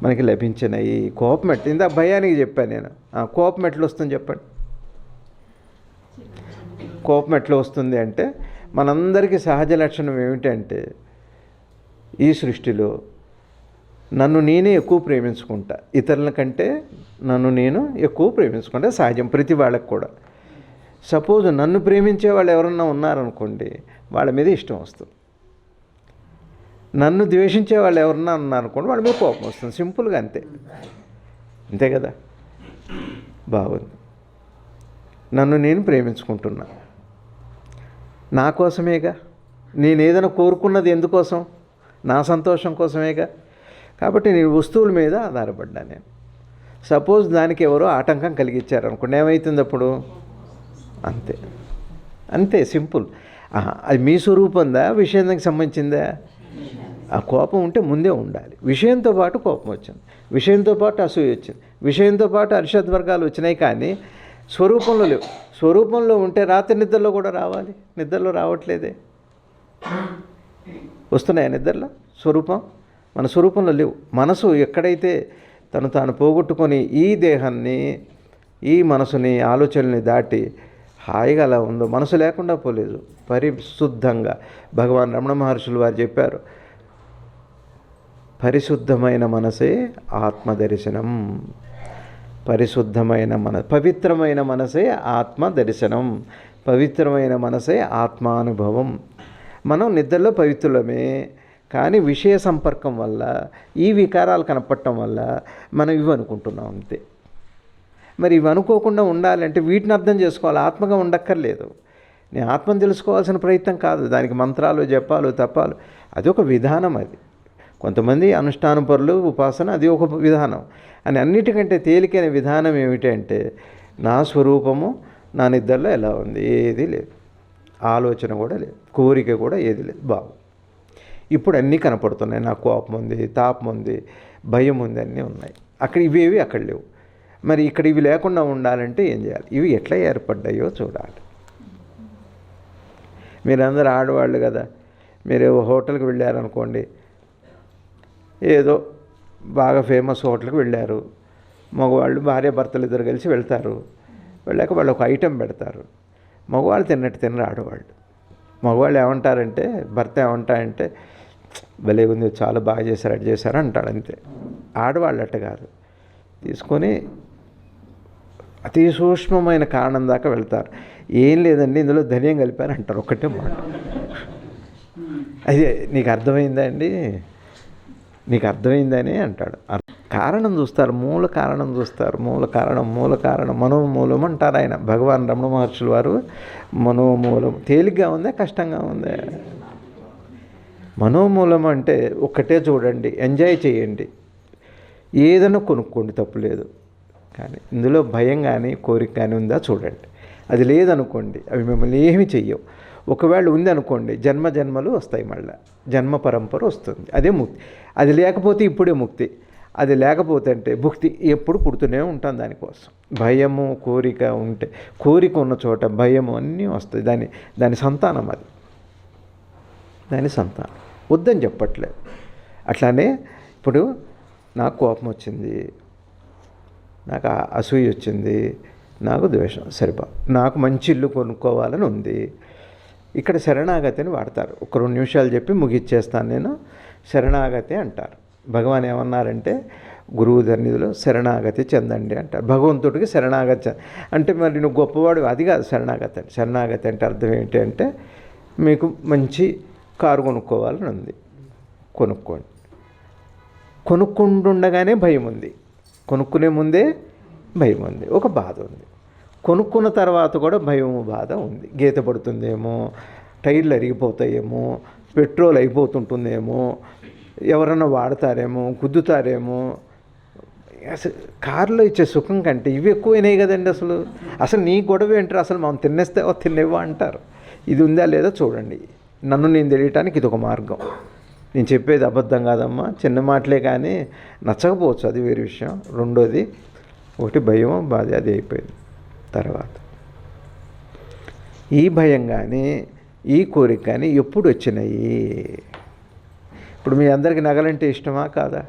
మనకి లభించినాయి? కోపం ఎట్లా? ఇందా భయానికి చెప్పాను నేను. కోపం ఎట్లా వస్తుంది చెప్పండి. కోపం ఎట్లా వస్తుంది అంటే, మనందరికీ సహజ లక్షణం ఏమిటంటే, ఈ సృష్టిలో నన్ను నేనే ఎక్కువ ప్రేమించుకుంటా, ఇతరుల కంటే నన్ను నేను ఎక్కువ ప్రేమించుకుంటా. సహజం ప్రతి వాళ్ళకి కూడా. సపోజ్ నన్ను ప్రేమించే వాళ్ళు ఎవరన్నా ఉన్నారనుకోండి, వాళ్ళ మీద ఇష్టం వస్తుంది. నన్ను ద్వేషించే వాళ్ళు ఎవరన్నా ఉన్నారనుకోండి, వాళ్ళ మీద కోపం వస్తుంది. సింపుల్గా అంతే. అంతే కదా. బాగుంది. నన్ను నేను ప్రేమించుకుంటున్నా, నా కోసమేగా. నేను ఏదైనా కోరుకున్నది ఎందుకోసం? నా సంతోషం కోసమేగా. కాబట్టి నేను వస్తువుల మీద ఆధారపడ్డా. నేను సపోజ్ దానికి ఎవరో ఆటంకం కలిగించారనుకోండి, ఏమవుతుంది అప్పుడు? అంతే అంతే, సింపుల్. అది మీ స్వరూపందా, విషయానికి సంబంధించిందా? ఆ కోపం ఉంటే ముందే ఉండాలి. విషయంతో పాటు కోపం వచ్చింది, విషయంతో పాటు అసూయ వచ్చింది, విషయంతో పాటు అరిషద్ వర్గాలు వచ్చినాయి. కానీ స్వరూపంలో లేవు. స్వరూపంలో ఉంటే రాత్రి నిద్రలో కూడా రావాలి. నిద్రలో రావట్లేదే. వస్తున్నాయా నిద్రలో? స్వరూపం మన స్వరూపంలో లేవు. మనసు ఎక్కడైతే తాను పోగొట్టుకొని ఈ దేహాన్ని ఈ మనసుని ఆలోచనల్ని దాటి హాయిగా అలా ఉందో, మనసు లేకుండా పోలేదు, పరిశుద్ధంగా. భగవాన్ రమణ మహర్షులు వారు చెప్పారు, పరిశుద్ధమైన మనసే ఆత్మదర్శనం. పరిశుద్ధమైన పవిత్రమైన మనసే ఆత్మదర్శనం. పవిత్రమైన మనసే ఆత్మానుభవం. మనం నిద్రలో పవిత్రులమే, కానీ విషయ సంపర్కం వల్ల ఈ వికారాలు కనపడటం వల్ల మనం ఇవి అనుకుంటున్నాం అంతే. మరి ఇవి అనుకోకుండా ఉండాలంటే వీటిని అర్థం చేసుకోవాలి, ఆత్మగా ఉండక్కర్లేదు. నేను ఆత్మను తెలుసుకోవాల్సిన ప్రయత్నం కాదు, దానికి మంత్రాలు జపాలు తపాలు అది ఒక విధానం. అది కొంతమంది అనుష్ఠాన పరులు, ఉపాసన అది ఒక విధానం. అని అన్నిటికంటే తేలికైన విధానం ఏమిటంటే నా స్వరూపము నా నిద్రలో ఎలా ఉంది, ఏది లేదు, ఆలోచన కూడా లేదు, కోరిక కూడా ఏది లేదు, బాగు. ఇప్పుడు అన్నీ కనపడుతున్నాయి, నాకు కోపం ఉంది, తాపం ఉంది, భయం ఉంది, అన్నీ ఉన్నాయి. అక్కడ ఇవేవి అక్కడ లేవు. మరి ఇక్కడ ఇవి లేకుండా ఉండాలంటే ఏం చేయాలి? ఇవి ఎట్లా ఏర్పడ్డాయో చూడాలి. మీరందరూ ఆడవాళ్ళు కదా, మీరు హోటల్కి వెళ్ళారనుకోండి, ఏదో బాగా ఫేమస్ హోటల్కి వెళ్ళారు, మగవాళ్ళు భార్య భర్తలు ఇద్దరు కలిసి వెళ్తారు. వెళ్ళాక వాళ్ళు ఒక ఐటెం పెడతారు, మగవాళ్ళు తిన్నట్టు తినరు ఆడవాళ్ళు. మగవాళ్ళు ఏమంటారంటే, భర్త ఏమంటారంటే భలే ఉంది, చాలా బాగా చేశారు, అటు చేశారు అంటాడు అంతే. ఆడవాళ్ళు అట్ట కాదు, తీసుకొని అతి సూక్ష్మమైన కారణం దాకా వెళ్తారు. ఏం లేదండి ఇందులో ధనియం కలిపారు అంటారు, ఒక్కటే మాట. అదే నీకు అర్థమైందా అండి, నీకు అర్థమైందని అంటాడు. కారణం చూస్తారు, మూల కారణం చూస్తారు. మూల కారణం మనోమూలం అంటారు ఆయన. భగవాన్ రమణ మహర్షులు వారు మనోమూలం తేలిగ్గా ఉందా కష్టంగా ఉందా? మనోమూలం అంటే ఒక్కటే చూడండి, ఎంజాయ్ చేయండి, ఏదైనా కొనుక్కోండి, తప్పులేదు. కానీ ఇందులో భయం కానీ కోరిక కానీ ఉందా చూడండి. అది లేదనుకోండి, అవి మిమ్మల్ని ఏమి చెయ్యవు. ఒకవేళ ఉంది అనుకోండి, జన్మలు వస్తాయి, మళ్ళీ జన్మ పరంపర వస్తుంది, అదే ముక్తి. అది లేకపోతే ఇప్పుడే ముక్తి, అది లేకపోతే అంటే భుక్తి, ఎప్పుడు పుడుతూనే ఉంటాం దానికోసం. భయము కోరిక ఉంటే, కోరిక ఉన్న చోట భయము అన్నీ వస్తాయి. దాని సంతానం అది, దాని సంతానం. వద్దని చెప్పట్లేదు. అట్లానే ఇప్పుడు నాకు కోపం వచ్చింది, నాకు అసూయ వచ్చింది, నాకు ద్వేషం, సరిపా నాకు మంచి ఇల్లు కొనుక్కోవాలని ఉంది. ఇక్కడ శరణాగతిని వాడతారు. ఒక 2 నిమిషాలు చెప్పి ముగిచ్చేస్తాను నేను. శరణాగతి అంటారు. భగవాన్ ఏమన్నారంటే, గురువు సన్నిధిలో శరణాగతి చెందండి అంటారు. భగవంతుడికి శరణాగతి అంటే మరి నువ్వు గొప్పవాడు, అది కాదు శరణాగతి అంటే. శరణాగతి అంటే అర్థం ఏంటి అంటే, మీకు మంచి కారు కొనుక్కోవాలని ఉంది, కొనుక్కోండి. కొనుక్కుంటుండగానే భయం ఉంది, కొనుక్కునే ముందే భయం ఉంది, ఒక బాధ ఉంది. కొనుక్కున్న తర్వాత కూడా భయము బాధ ఉంది. గీత పడుతుందేమో, టైర్లు అరిగిపోతాయేమో, పెట్రోల్ అయిపోతుంటుందేమో, ఎవరన్నా వాడతారేమో, గుద్దుతారేమో. అసలు కారులో ఇచ్చే సుఖం కంటే ఇవి ఎక్కువైనాయి కదండి. అసలు నీ గొడవ ఏంటారు? అసలు మనం తినేస్తావో తినేవో అంటారు. ఇది ఉందా లేదా చూడండి. నన్ను నేను తెలియటానికి ఇది ఒక మార్గం. నేను చెప్పేది అబద్ధం కాదమ్మా, చిన్న మాటలే కానీ నచ్చకపోవచ్చు, అది వేరే విషయం. రెండోది, ఒకటి భయం బాధ, అది అయిపోయింది. తర్వాత ఈ భయం కానీ ఈ కోరిక కానీ ఎప్పుడు వచ్చినాయి? ఇప్పుడు మీ అందరికీ నగలంటే ఇష్టమా కాదా?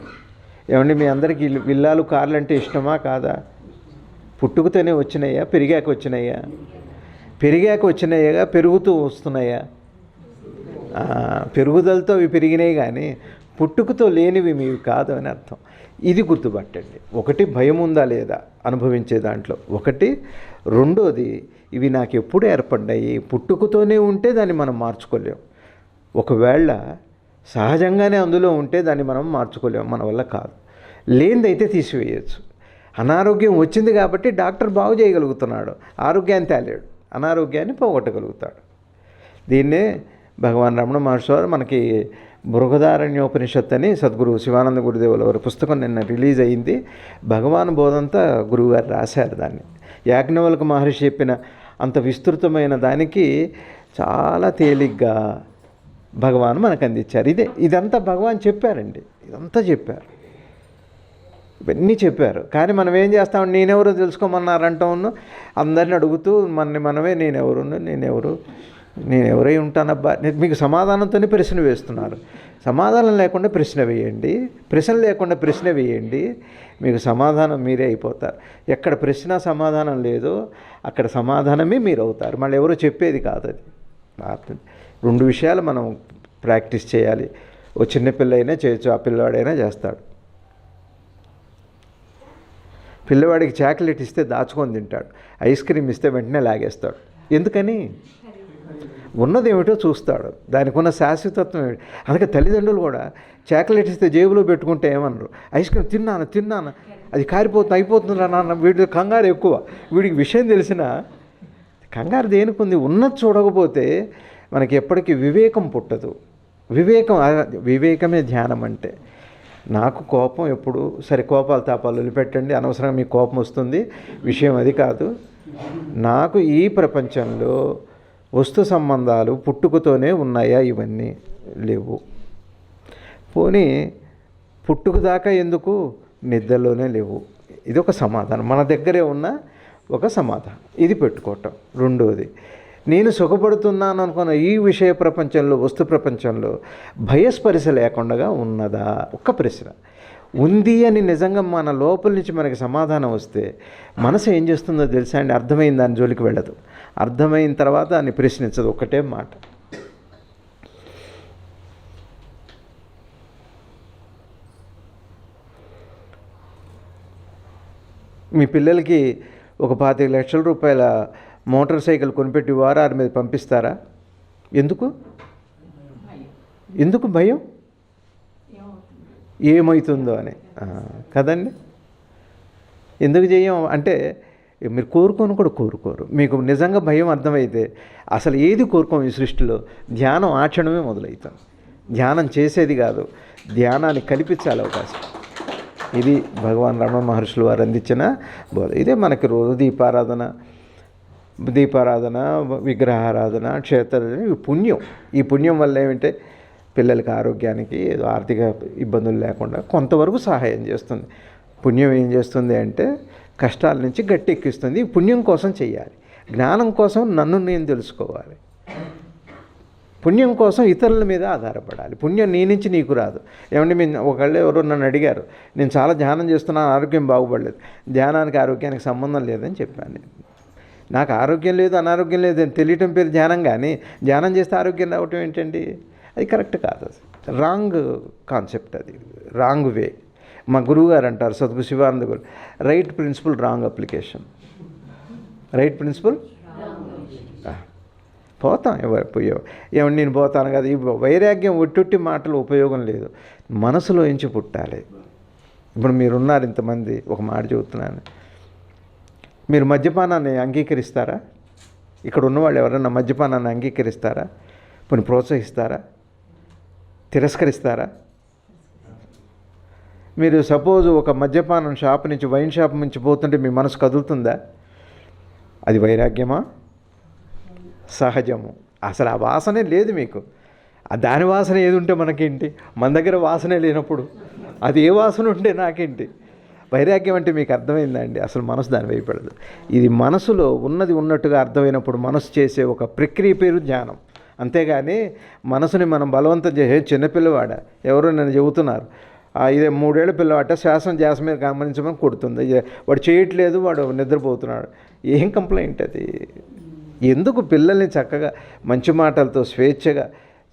ఏమండి మీ అందరికీ విల్లాలు కార్లు అంటే ఇష్టమా కాదా? పుట్టుకతోనే వచ్చినాయా, పెరిగాక వచ్చినాయా? పెరిగాక వచ్చినాయా, పెరుగుతూ వస్తున్నాయా? పెరుగుదలతో అవి పెరిగినాయి, కానీ పుట్టుకతో లేనివి మీవి కాదు అని అర్థం. ఇది గుర్తుపట్టండి. ఒకటి భయం ఉందా లేదా అనుభవించే దాంట్లో, ఒకటి. రెండోది, ఇవి నాకు ఎప్పుడు ఏర్పడ్డాయి? పుట్టుకతోనే ఉంటే దాన్ని మనం మార్చుకోలేం. ఒకవేళ సహజంగానే అందులో ఉంటే దాన్ని మనం మార్చుకోలేం, మన వల్ల కాదు. లేనిదైతే తీసివేయచ్చు. అనారోగ్యం వచ్చింది కాబట్టి డాక్టర్ బాగు చేయగలుగుతున్నాడు, ఆరోగ్యాన్ని తేలేడు, అనారోగ్యాన్ని పోగొట్టగలుగుతాడు. దీన్నే భగవాన్ రమణ మహర్షి వారు మనకి బృహదారణ్యోపనిషత్ అని సద్గురు శివానంద గురుదేవుల వారి పుస్తకం నిన్న రిలీజ్ అయింది. భగవాన్ బోధంతా గురువుగారు రాశారు. దాన్ని యాజ్ఞవల్క మహర్షి చెప్పిన అంత విస్తృతమైన దానికి చాలా తేలిగ్గా భగవాన్ మనకు అందించారు. ఇదంతా భగవాన్ చెప్పారండి, ఇదంతా చెప్పారు, ఇవన్నీ చెప్పారు. కానీ మనం ఏం చేస్తాం? నేనెవరో తెలుసుకోమన్నారంటాం, అందరిని అడుగుతూ మనమే నేనెవరు నేను ఎవరై ఉంటానబ్బా, మీకు సమాధానంతోనే ప్రశ్న వేస్తున్నారు. సమాధానం లేకుండా ప్రశ్న వేయండి, ప్రశ్న లేకుండా ప్రశ్న వేయండి, మీకు సమాధానం మీరే అయిపోతారు. ఎక్కడ ప్రశ్న సమాధానం లేదో అక్కడ సమాధానమే మీరు అవుతారు. మళ్ళీ ఎవరో చెప్పేది కాదు అది. 2 విషయాలు మనం ప్రాక్టీస్ చేయాలి. ఓ చిన్నపిల్లైనా చేయొచ్చు, ఆ పిల్లవాడైనా చేస్తాడు. పిల్లవాడికి చాక్లెట్ ఇస్తే దాచుకొని తింటాడు, ఐస్ క్రీమ్ ఇస్తే వెంటనే లాగేస్తాడు. ఎందుకని? ఉన్నదేమిటో చూస్తాడు, దానికి ఉన్న శాశ్వతత్వం ఏమిటి. అందుకే తల్లిదండ్రులు కూడా చాక్లెట్ ఇస్తే జేబులో పెట్టుకుంటే ఏమన్నారు, ఐస్ క్రీమ్ తిన్నాను అది కారిపోతుంది అయిపోతుందిరా నాన్న. వీడి కంగారు ఎక్కువ, వీడికి విషయం తెలిసిన కంగారు దేనికి ఉంది? ఉన్నది చూడకపోతే మనకి ఎప్పటికీ వివేకం పుట్టదు. వివేకమే ధ్యానం అంటే. నాకు కోపం ఎప్పుడు సరే, కోపాలు తాపాలు వదిలిపెట్టండి, అనవసరంగా మీకు కోపం వస్తుంది, విషయం అది కాదు. నాకు ఈ ప్రపంచంలో వస్తు సంబంధాలు పుట్టుకతోనే ఉన్నాయా? ఇవన్నీ లేవు. పోనీ పుట్టుక దాకా ఎందుకు? నిద్రలోనే లేవు. ఇది ఒక సమాధానం, మన దగ్గరే ఉన్న ఒక సమాధానం. ఇది పెట్టుకోవటం. రెండోది, నేను సుఖపడుతున్నాను అనుకున్న ఈ విషయ ప్రపంచంలో, వస్తు ప్రపంచంలో భయస్పరిశ లేకుండా ఉన్నదా? ఒక్క ప్రశ్న. ఉంది అని నిజంగా మన లోపల నుంచి మనకి సమాధానం వస్తే మనసు ఏం చేస్తుందో తెలుసా అండి? అర్థమైంది, దాని జోలికి వెళ్ళదు. అర్థమైన తర్వాత దాన్ని ప్రశ్నించదు. ఒకటే మాట. మీ పిల్లలకి ఒక 25 లక్షల రూపాయల మోటార్ సైకిల్ కొనిపెట్టి వారారి మీద పంపిస్తారా? ఎందుకు భయం? ఏమవుతుందో అని కదండి. ఎందుకు చేయం అంటే మీరు కోరుకొని కూడా కోరుకోరు. మీకు నిజంగా భయం అర్థమైతే అసలు ఏది కోరుకోం ఈ సృష్టిలో. ధ్యానం ఆ క్షణమే మొదలవుతాం. ధ్యానం చేసేది కాదు, ధ్యానాన్ని కల్పించాలి అవకాశం. ఇది భగవాన్ రమణ మహర్షులు వారు అందించిన బోధ. ఇదే మనకి రోజు దీపారాధన, విగ్రహారాధన, క్షేత్రారాధన, ఇవి పుణ్యం. ఈ పుణ్యం వల్ల ఏమంటే పిల్లలకి ఆరోగ్యానికి ఏదో ఆర్థిక ఇబ్బందులు లేకుండా కొంతవరకు సహాయం చేస్తుంది. పుణ్యం ఏం చేస్తుంది అంటే కష్టాల నుంచి గట్టెక్కిస్తుంది. ఈ పుణ్యం కోసం చేయాలి. జ్ఞానం కోసం నన్ను నేను తెలుసుకోవాలి. పుణ్యం కోసం ఇతరుల మీద ఆధారపడాలి. పుణ్యం నీ నుంచి నీకు రాదు. ఏమంటే ఒకళ్ళు ఎవరో నన్ను అడిగారు, నేను చాలా ధ్యానం చేస్తున్నాను, ఆరోగ్యం బాగుపడలేదు. ధ్యానానికి ఆరోగ్యానికి సంబంధం లేదని చెప్పాను నేను. నాకు ఆరోగ్యం లేదు, అనారోగ్యం లేదు అని తెలియటం పేరు ధ్యానం. కానీ ధ్యానం చేస్తే ఆరోగ్యం రావటం ఏంటండి? అది కరెక్ట్ కాదు. రాంగ్ కాన్సెప్ట్, అది రాంగ్ వే. మా గురువుగారు అంటారు, Sadguru Shivananda Guru, right principle wrong application. Right principle పోతాం. ఎవరు పోయో ఏమన్నా నేను పోతాను కదా. ఈ వైరాగ్యం ఒట్టి మాటలు ఉపయోగం లేదు. మనసులో ఎంచి పుట్టాలి. ఇప్పుడు మీరున్నారు ఇంతమంది, ఒక మాట చెబుతున్నాను, మీరు మద్యపానాన్ని అంగీకరిస్తారా? ఇక్కడ ఉన్నవాళ్ళు ఎవరన్నా మద్యపానాన్ని అంగీకరిస్తారా? పోనీ ప్రోత్సహిస్తారా? తిరస్కరిస్తారా? మీరు సపోజ్ ఒక మద్యపానం షాప్ నుంచి, వైన్ షాప్ నుంచి పోతుంటే మీ మనసు కదులుతుందా? అది వైరాగ్యమా? సహజము. అసలు ఆ వాసనే లేదు మీకు. దాని వాసన ఏది ఉంటే మనకేంటి? మన దగ్గర వాసనే లేనప్పుడు అది ఏ వాసన ఉంటే నాకేంటి? వైరాగ్యం అంటే మీకు అర్థమైందా అండి? అసలు మనసు దాని వైపడదు. ఇది మనసులో ఉన్నది ఉన్నట్టుగా అర్థమైనప్పుడు మనసు చేసే ఒక ప్రక్రియ పేరు ధ్యానం. అంతేగాని మనసుని మనం బలవంతం చేసే చిన్నపిల్లవాడ ఎవరో నన్ను చెబుతున్నారు, ఇదే 3 ఏళ్ల పిల్లవాట శ్వాసం ధ్యాస మీద గమనించమని కొడుతుంది, వాడు చేయట్లేదు, వాడు నిద్రపోతున్నాడు. ఏం కంప్లైంట్ అది? ఎందుకు పిల్లల్ని చక్కగా మంచి మాటలతో స్వేచ్ఛగా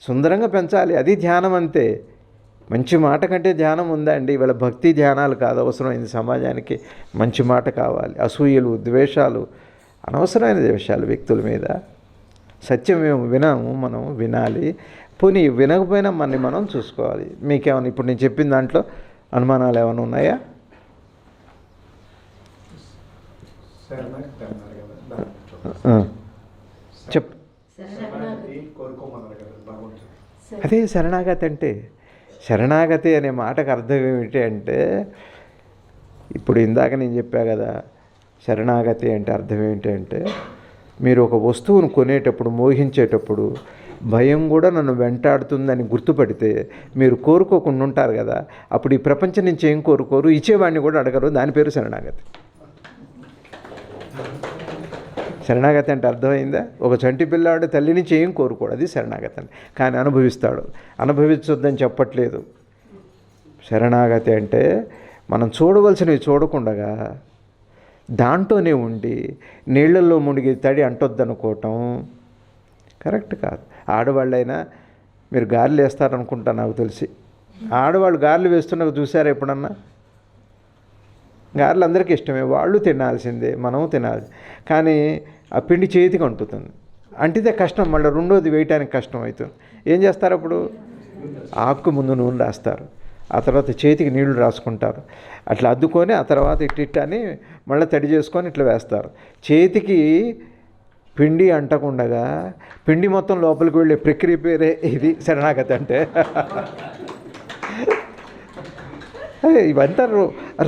సుందరంగా పెంచాలి. అది ధ్యానం అంతే. మంచి మాట కంటే ధ్యానం ఉందా అండి? ఇవాళ భక్తి ధ్యానాలు కాదు అవసరమైంది సమాజానికి. మంచి మాట కావాలి. అసూయలు, ద్వేషాలు, అనవసరమైన ద్వేషాలు వ్యక్తుల మీద. సత్యం మేము వినాము, మనం వినాలి. పోనీ వినకపోయినా మనని మనం చూసుకోవాలి. మీకేమైనా ఇప్పుడు నేను చెప్పిన దాంట్లో అనుమానాలు ఏమైనా ఉన్నాయా? చెప్. అదే శరణాగతి అంటే. శరణాగతి అనే మాటకు అర్థం ఏమిటి అంటే, ఇప్పుడు ఇందాక నేను చెప్పా కదా, శరణాగతి అంటే అర్థం ఏంటి అంటే, మీరు ఒక వస్తువును కొనేటప్పుడు, మోహించేటప్పుడు భయం కూడా నన్ను వెంటాడుతుందని గుర్తుపడితే మీరు కోరుకోకుండా ఉంటారు కదా. అప్పుడు ఈ ప్రపంచం నుంచి ఏం కోరుకోరు, ఇచ్చేవాడిని కూడా అడగరు. దాని పేరు శరణాగతి. శరణాగతి అంటే అర్థమైందా? ఒక చంటి పిల్లాడు తల్లి నుంచి ఏం కోరుకోడు, అది శరణాగతి అంటే. కానీ అనుభవిస్తాడు. అనుభవించొద్దని చెప్పట్లేదు. శరణాగతి అంటే మనం చూడవలసినవి చూడకుండగా దాంట్లోనే ఉండి నీళ్ళల్లో మునిగి తడి అంటొద్దనుకోవటం కరెక్ట్ కాదు. ఆడవాళ్ళైనా మీరు గారెలు వేస్తారనుకుంటా నాకు తెలిసి. ఆడవాళ్ళు గారెలు వేస్తున్నవి చూసారా ఎప్పుడన్నా? గారెలు అందరికీ ఇష్టమే, వాళ్ళు తినాల్సిందే, మనము తినాలి. కానీ ఆ పిండి చేతికి అంటుతుంది. అంటితే కష్టం, మళ్ళీ రెండోది వేయటానికి కష్టం అవుతుంది. ఏం చేస్తారు అప్పుడు? ఆకు ముందు నూనె రాస్తారు, ఆ తర్వాత చేతికి నీళ్లు రాసుకుంటారు, అట్లా అద్దుకొని ఆ తర్వాత ఇట్టిట్టని మళ్ళీ తడి చేసుకొని ఇట్లా వేస్తారు. చేతికి పిండి అంటకుండగా పిండి మొత్తం లోపలికి వెళ్ళే ప్రక్రియ పేరే ఇది శరణాగతి అంటే. ఇవంతా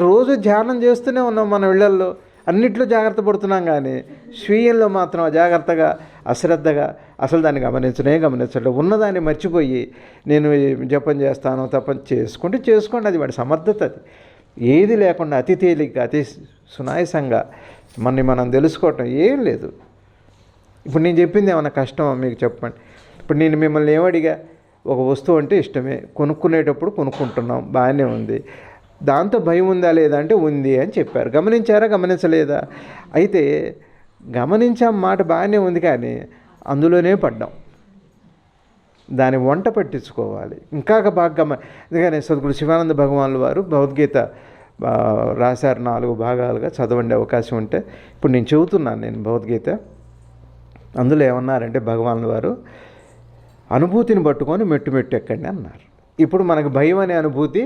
రోజు ధ్యానం చేస్తూనే ఉన్నాం మన ఇళ్లల్లో, అన్నిట్లో జాగ్రత్త పడుతున్నాం. కానీ స్వీయంలో మాత్రం అజాగ్రత్తగా, అశ్రద్ధగా, అసలు దాన్ని గమనించడం, ఉన్నదాన్ని మర్చిపోయి నేను జపం చేస్తాను, తపం చేసుకోండి, అది వాడి సమర్థత. అది ఏది లేకుండా అతి తేలిగ్గా, అతి సునాయసంగా మనం తెలుసుకోవటం ఏం లేదు. ఇప్పుడు నేను చెప్పింది ఏమన్నా కష్టమా మీకు? చెప్పండి. ఇప్పుడు నేను మిమ్మల్ని ఏమడిగా, ఒక వస్తువు అంటే ఇష్టమే, కొనుక్కునేటప్పుడు కొనుక్కుంటున్నాం, బాగానే ఉంది, దాంతో భయం ఉందా లేదా అంటే ఉంది అని చెప్పారు. గమనించారా, గమనించలేదా? అయితే గమనించాం మాట బాగానే ఉంది, కానీ అందులోనే పడ్డాం. దాని వంట పట్టించుకోవాలి ఇంకా బాగా. అందుకని సద్గురు శివానంద భగవానుల వారు భగవద్గీత రాశారు, 4 భాగాలుగా. చదవండి అవకాశం ఉంటే. ఇప్పుడు నేను చెబుతున్నాను భగవద్గీత. అందులో ఏమన్నారంటే భగవానుల వారు, అనుభూతిని పట్టుకొని మెట్టు ఎక్కండి అన్నారు. ఇప్పుడు మనకు భయం అనే అనుభూతి,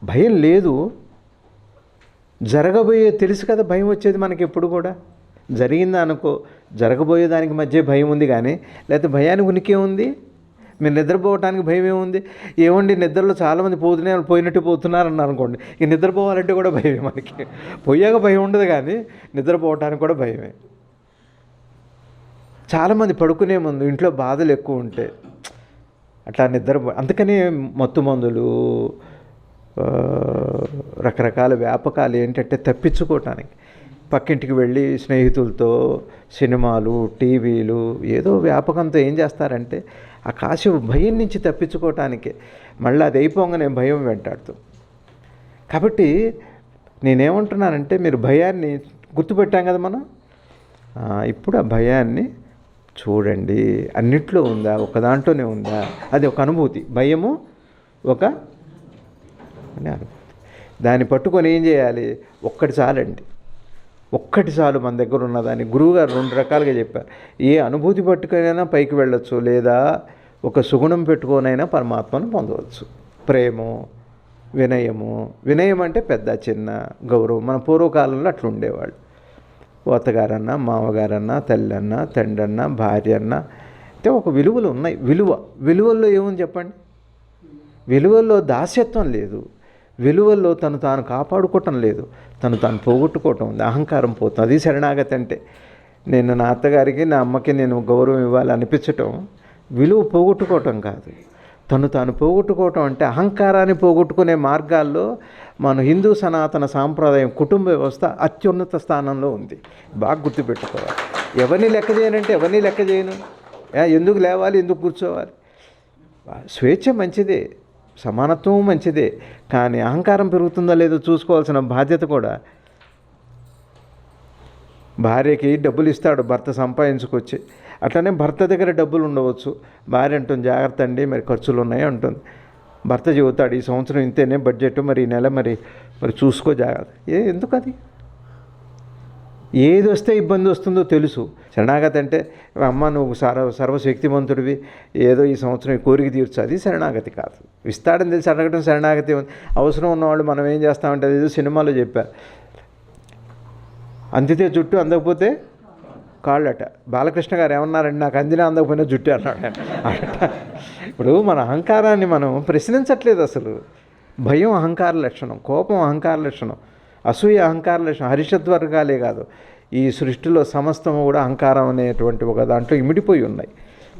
భయం లేదు, జరగబోయే తెలుసు కదా భయం వచ్చేది మనకి. ఎప్పుడు కూడా జరిగిందా అనుకో, జరగబోయేదానికి మధ్య భయం ఉంది, కానీ లేకపోతే భయానికి ఉనికి ఉంది. మీరు నిద్రపోవటానికి భయం ఏముంది? ఏమండి నిద్రలో చాలామంది పోయినట్టు పోతున్నారన్నారు అనుకోండి, ఇక నిద్రపోవాలంటే కూడా భయమే మనకి. పోయాక భయం ఉండదు, కానీ నిద్రపోవటానికి కూడా భయమే. చాలామంది పడుకునే ముందు ఇంట్లో బాధలు ఎక్కువ ఉంటే అట్లా అందుకని మత్తు మందులు, రకరకాల వ్యాపకాలు ఏంటంటే తప్పించుకోవటానికి. పక్కింటికి వెళ్ళి స్నేహితులతో సినిమాలు, టీవీలు, ఏదో వ్యాపకంతో ఏం చేస్తారంటే ఆ కాసేపు భయం నుంచి తప్పించుకోవటానికే. మళ్ళీ అది అయిపోగానే భయం వెంటాడుతూ. కాబట్టి నేనేమంటున్నానంటే, మీరు భయాన్ని గుర్తుపెట్టాం కదా మనం. ఇప్పుడు ఆ భయాన్ని చూడండి, అన్నిట్లో ఉందా, ఒక దాంట్లోనే ఉందా, అది ఒక అనుభూతి. భయము ఒక అనుభూతి. దాన్ని పట్టుకొని ఏం చేయాలి? ఒక్కటి చాలండి, ఒక్కటి చాలు మన దగ్గర ఉన్నదాన్ని. గురువుగారు 2 రకాలుగా చెప్పారు. ఏ అనుభూతి పట్టుకొనైనా పైకి వెళ్ళొచ్చు, లేదా ఒక సుగుణం పెట్టుకొనైనా పరమాత్మను పొందవచ్చు. ప్రేమో, వినయము. వినయం అంటే పెద్ద చిన్న గౌరవం. మన పూర్వకాలంలో అట్లా ఉండేవాళ్ళు. అత్తగారన్నా, మామగారన్నా, తల్లి అన్నా, తండ్రి అన్నా, భార్య అన్నా, అంటే ఒక విలువలు ఉన్నాయి. విలువల్లో ఏముంది చెప్పండి? విలువల్లో దాస్యత్వం లేదు, విలువల్లో తను తాను కాపాడుకోవటం లేదు, తను తాను పోగొట్టుకోవటం ఉంది. అహంకారం పోతుంది. అది శరణాగతి అంటే. నేను నా అత్తగారికి, నా అమ్మకి నేను గౌరవం ఇవ్వాలి అనిపించటం విలువ పోగొట్టుకోవటం కాదు. తను తాను పోగొట్టుకోవటం అంటే అహంకారాన్ని పోగొట్టుకునే మార్గాల్లో మన హిందూ సనాతన సాంప్రదాయం, కుటుంబ వ్యవస్థ అత్యున్నత స్థానంలో ఉంది. బాగా గుర్తుపెట్టుకోవాలి. ఎవరిని లెక్క చేయనంటే ఎవరిని లెక్క చేయను. ఎందుకు లేవాలి, ఎందుకు కూర్చోవాలి? స్వేచ్ఛ మంచిదే, సమానత్వం మంచిదే, కానీ అహంకారం పెరుగుతుందో లేదో చూసుకోవాల్సిన బాధ్యత కూడా. భార్యకి డబ్బులు ఇస్తాడు భర్త సంపాదించుకొచ్చి, అట్లనే భర్త దగ్గర డబ్బులు ఉండవచ్చు. భార్య అంటుంది, జాగ్రత్త అండి, మరి ఖర్చులు ఉన్నాయి అంటుంది. భర్త చెబుతాడు, ఈ సంవత్సరం ఇంతేనే బడ్జెట్, మరి ఈ నెల మరి చూసుకో జాగ్రత్త. ఎందుకు? అది ఏది వస్తే ఇబ్బంది వస్తుందో తెలుసు. శరణాగతి అంటే, అమ్మ నువ్వు సర్వశక్తిమంతుడివి, ఏదో ఈ సంవత్సరం ఈ కోరిక తీర్చు, అది శరణాగతి కాదు. ఇస్తాడని తెలిసి అడగటం శరణాగతి. అవసరం ఉన్నవాళ్ళు మనం ఏం చేస్తామంటే, అది ఏదో సినిమాలో చెప్పారు, అందితే జుట్టు, అందకపోతే కాళ్ళట. బాలకృష్ణ గారు ఏమన్నారంటే, నాకు అందినా అందకపోయినా జుట్టు అన్నాడు. ఇప్పుడు మన అహంకారాన్ని మనం ప్రశ్నించట్లేదు అసలు. భయం అహంకార లక్షణం, కోపం అహంకార లక్షణం, అసూయ అహంకార లక్షణం. హరిషద్వర్గాలే కాదు, ఈ సృష్టిలో సమస్తము కూడా అహంకారం అనేటువంటి ఒక దాంట్లో ఇమిడిపోయి ఉన్నాయి.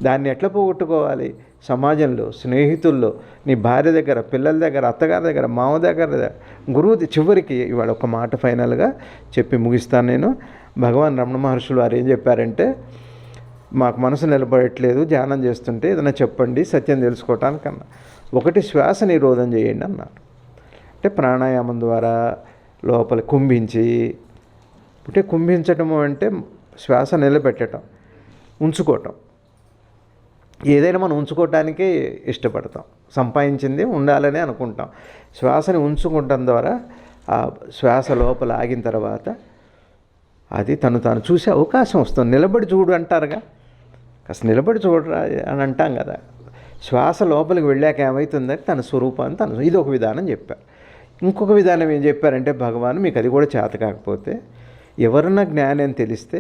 దాన్ని ఎట్లా పోగొట్టుకోవాలి? సమాజంలో, స్నేహితుల్లో, నీ భార్య దగ్గర, పిల్లల దగ్గర, అత్తగారి దగ్గర, మామ దగ్గర, గురువు. చివరికి ఇవాళ ఒక మాట ఫైనల్గా చెప్పి ముగిస్తాను నేను. భగవాన్ రమణ మహర్షులు వారు ఏం చెప్పారంటే, మాకు మనసు నిలబడట్లేదు ధ్యానం చేస్తుంటే ఏదైనా చెప్పండి సత్యం తెలుసుకోవటానికన్నా. ఒకటి శ్వాస నిరోధం చేయండి అన్నారు. అంటే ప్రాణాయామం ద్వారా లోపల కుంభించి, అంటే కుంభించటము అంటే శ్వాస నిలబెట్టడం, ఉంచుకోవటం. ఏదైనా మనం ఉంచుకోవటానికే ఇష్టపడతాం, సంపాదించింది ఉండాలని అనుకుంటాం. శ్వాసని ఉంచుకోవటం ద్వారా ఆ శ్వాస లోపల ఆగిన తర్వాత అది తాను చూసే అవకాశం వస్తుంది. నిలబడి చూడు అంటారుగా, కాస్త నిలబడి చూడరా అని అంటాం కదా. శ్వాస లోపలికి వెళ్ళాక ఏమవుతుందంటే తన స్వరూపాన్ని తను, ఇది ఒక విధానం చెప్పారు. ఇంకొక విధానం ఏం చెప్పారంటే భగవాన్, మీకు అది కూడా చేత కాకపోతే ఎవరన్నా జ్ఞాని అని తెలిస్తే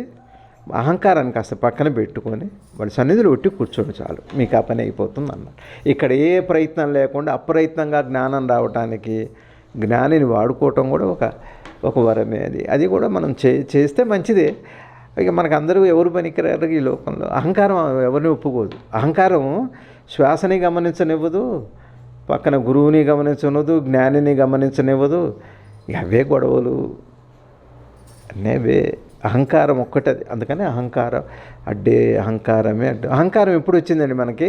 అహంకారాన్ని కాస్త పక్కన పెట్టుకొని వాడి సన్నిధిలో ఒట్టి కూర్చోండి చాలు, మీకు ఆ పని అయిపోతుంది అన్నారు. ఇక్కడ ఏ ప్రయత్నం లేకుండా అప్రయత్నంగా జ్ఞానం రావటానికి జ్ఞానిని వాడుకోవటం కూడా ఒక వరమే. అది కూడా మనం చేస్తే మంచిదే. ఇక మనకు అందరూ ఎవరు పనికిరారు ఈ లోకంలో. అహంకారం ఎవరిని ఒప్పుకోదు. అహంకారం శ్వాసని గమనించనివ్వదు, పక్కన గురువుని గమనించనివ్వదు, జ్ఞానిని గమనించనివ్వదు. ఇక అవే గొడవలు అనేవే. అహంకారం ఒక్కటది. అందుకని అహంకారం అడ్డే, అహంకారమే అడ్డు. అహంకారం ఎప్పుడు వచ్చిందండి మనకి?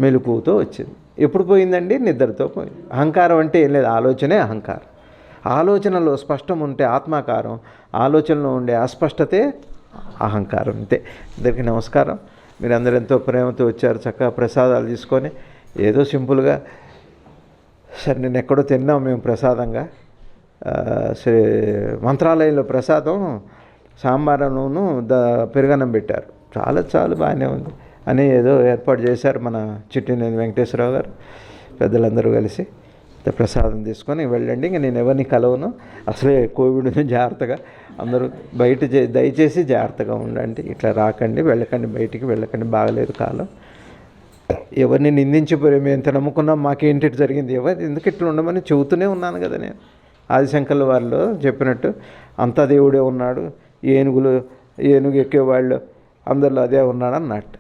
మెలకువతో వచ్చింది. ఎప్పుడు పోయిందండి? నిద్రతో పోయింది. అహంకారం అంటే ఏం లేదు, ఆలోచనే అహంకారం. ఆలోచనలో స్పష్టం ఉంటే ఆత్మాకారం, ఆలోచనలో ఉండే అస్పష్టతే అహంకారం. అంతే. అందరికీ నమస్కారం. మీరు అందరూ ఎంతో ప్రేమతో వచ్చారు, చక్కగా ప్రసాదాలు తీసుకొని. ఏదో సింపుల్గా సరే, నేను ఎక్కడో తిన్నాం మేము ప్రసాదంగా. మంత్రాలయంలో ప్రసాదం సాంబారును పెరుగన్నం పెట్టారు. చాలా బాగానే ఉంది అని ఏదో ఏర్పాటు చేశారు మన చిట్టినేని వెంకటేశ్వరరావు గారు, పెద్దలందరూ కలిసి. ప్రసాదం తీసుకొని వెళ్ళండి. ఇంక నేను ఎవరిని కలవను, అసలే కోవిడ్ జాగ్రత్తగా అందరూ బయట దయచేసి జాగ్రత్తగా ఉండండి, ఇట్లా రాకండి, వెళ్ళకండి, బయటికి వెళ్ళకండి, బాగలేదు కాలం. ఎవరిని నిందించిపోయి మేము ఎంత నమ్ముకున్నాం, మాకేంటి జరిగింది, ఎందుకు ఇట్లా ఉండమని చెబుతూనే ఉన్నాను కదా నేను. ఆదిశంకర్ల వారిలో చెప్పినట్టు అంతా దేవుడే ఉన్నాడు, ఏనుగు ఎక్కేవాళ్ళు అందరిలో అదే ఉన్నాడు అన్నట్టు.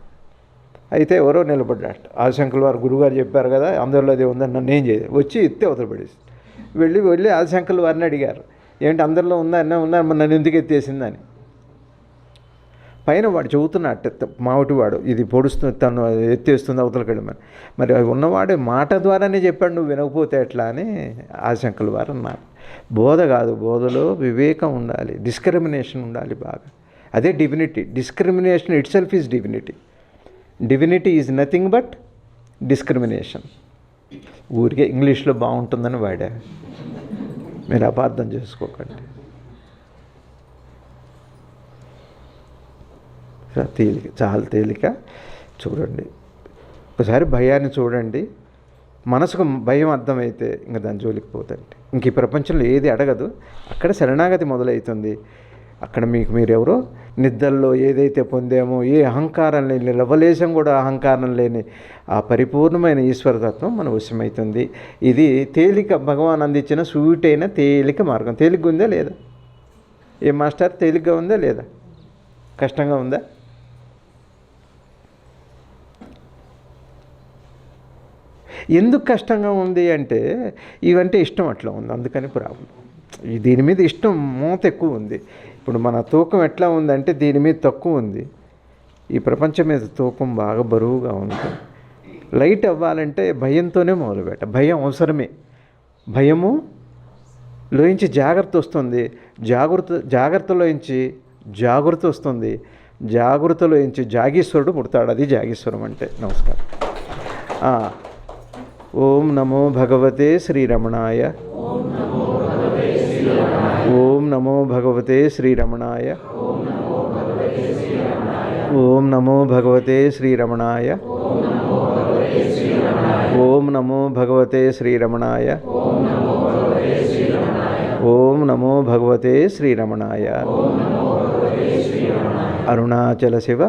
అయితే ఎవరో నిలబడ్డాడు. ఆదిశంకర్ల వారు గురువుగారు చెప్పారు కదా అందరిలో అదే ఉందని, నన్ను ఏం చేయదు, వచ్చి ఎత్తే అవతల పడేసి వెళ్ళి ఆదిశంకర్ల వారిని అడిగారు, ఏంటి అందరిలో ఉందా నన్ను ఎందుకు ఎత్తేసిందని. పైన వాడు చెబుతున్నట్టు మావటివాడు ఇది పొడుస్తుంది, తను ఎత్తేస్తుంది అవతలకి వెళ్ళమని. మరి అవి ఉన్నవాడే మాట ద్వారానే చెప్పాడు, నువ్వు వినకపోతే ఎట్లా అని ఆదిశంకర్ల వారు అన్నారు. బోధ కాదు, బోధలో వివేకం ఉండాలి, డిస్క్రిమినేషన్ ఉండాలి బాగా. అదే divinity. Discrimination it self is divinity. Divinity is nothing but discrimination. ఊరికే ఇంగ్లీష్లో బాగుంటుందని వాడా, మీరు అపార్థం చేసుకోకండి. తేలిక, చాలా తేలిక. చూడండి ఒకసారి భయాన్ని చూడండి, మనసుకు భయం అర్థమైతే ఇంకా దాని జోలికి పోతండి. ఇంక ఈ ప్రపంచంలో ఏది అడగదు, అక్కడ శరణాగతి మొదలవుతుంది. అక్కడ మీరెవరో నిద్రలో ఏదైతే పొందామో, ఏ అహంకారం లేని, లవలేశం కూడా అహంకారం లేని ఆ పరిపూర్ణమైన ఈశ్వరతత్వం మన వశమవుతుంది. ఇది తేలిక, భగవాన్ అందించిన స్వీట్ అయిన తేలిక మార్గం. తేలిగ్గా ఉందా లేదా? ఏ మాస్టర్, తేలిగ్గా ఉందా లేదా? కష్టంగా ఉందా? ఎందుకు కష్టంగా ఉంది అంటే ఇవంటే ఇష్టం అట్లా ఉంది, అందుకని ప్రాబ్లం. దీని మీద ఇష్టం మోత ఎక్కువ ఉంది. ఇప్పుడు మన తూకం ఎట్లా ఉందంటే దీని మీద తక్కువ ఉంది, ఈ ప్రపంచం మీద తూకం బాగా బరువుగా ఉంది. లైట్ అవ్వాలంటే భయంతోనే మొదలుపెట్ట. భయం అవసరమే. భయము లోంచి జాగ్రత్త వస్తుంది, జాగ్రత్తలోంచి జాగృతి వస్తుంది, జాగృతలోంచి జాగీశ్వరుడు పుడతాడు. అది జాగీశ్వరం అంటే. నమస్కారం. ఓం నమో భగవతే శ్రీరమణాయ. ఓం నమో భగవతే శ్రీరమణాయ. ఓం నమో భగవతే శ్రీరమణాయ. ఓం నమో భగవతే శ్రీరమణాయ. ఓం నమో భగవతే శ్రీరమణాయ. అరుణాచల శివ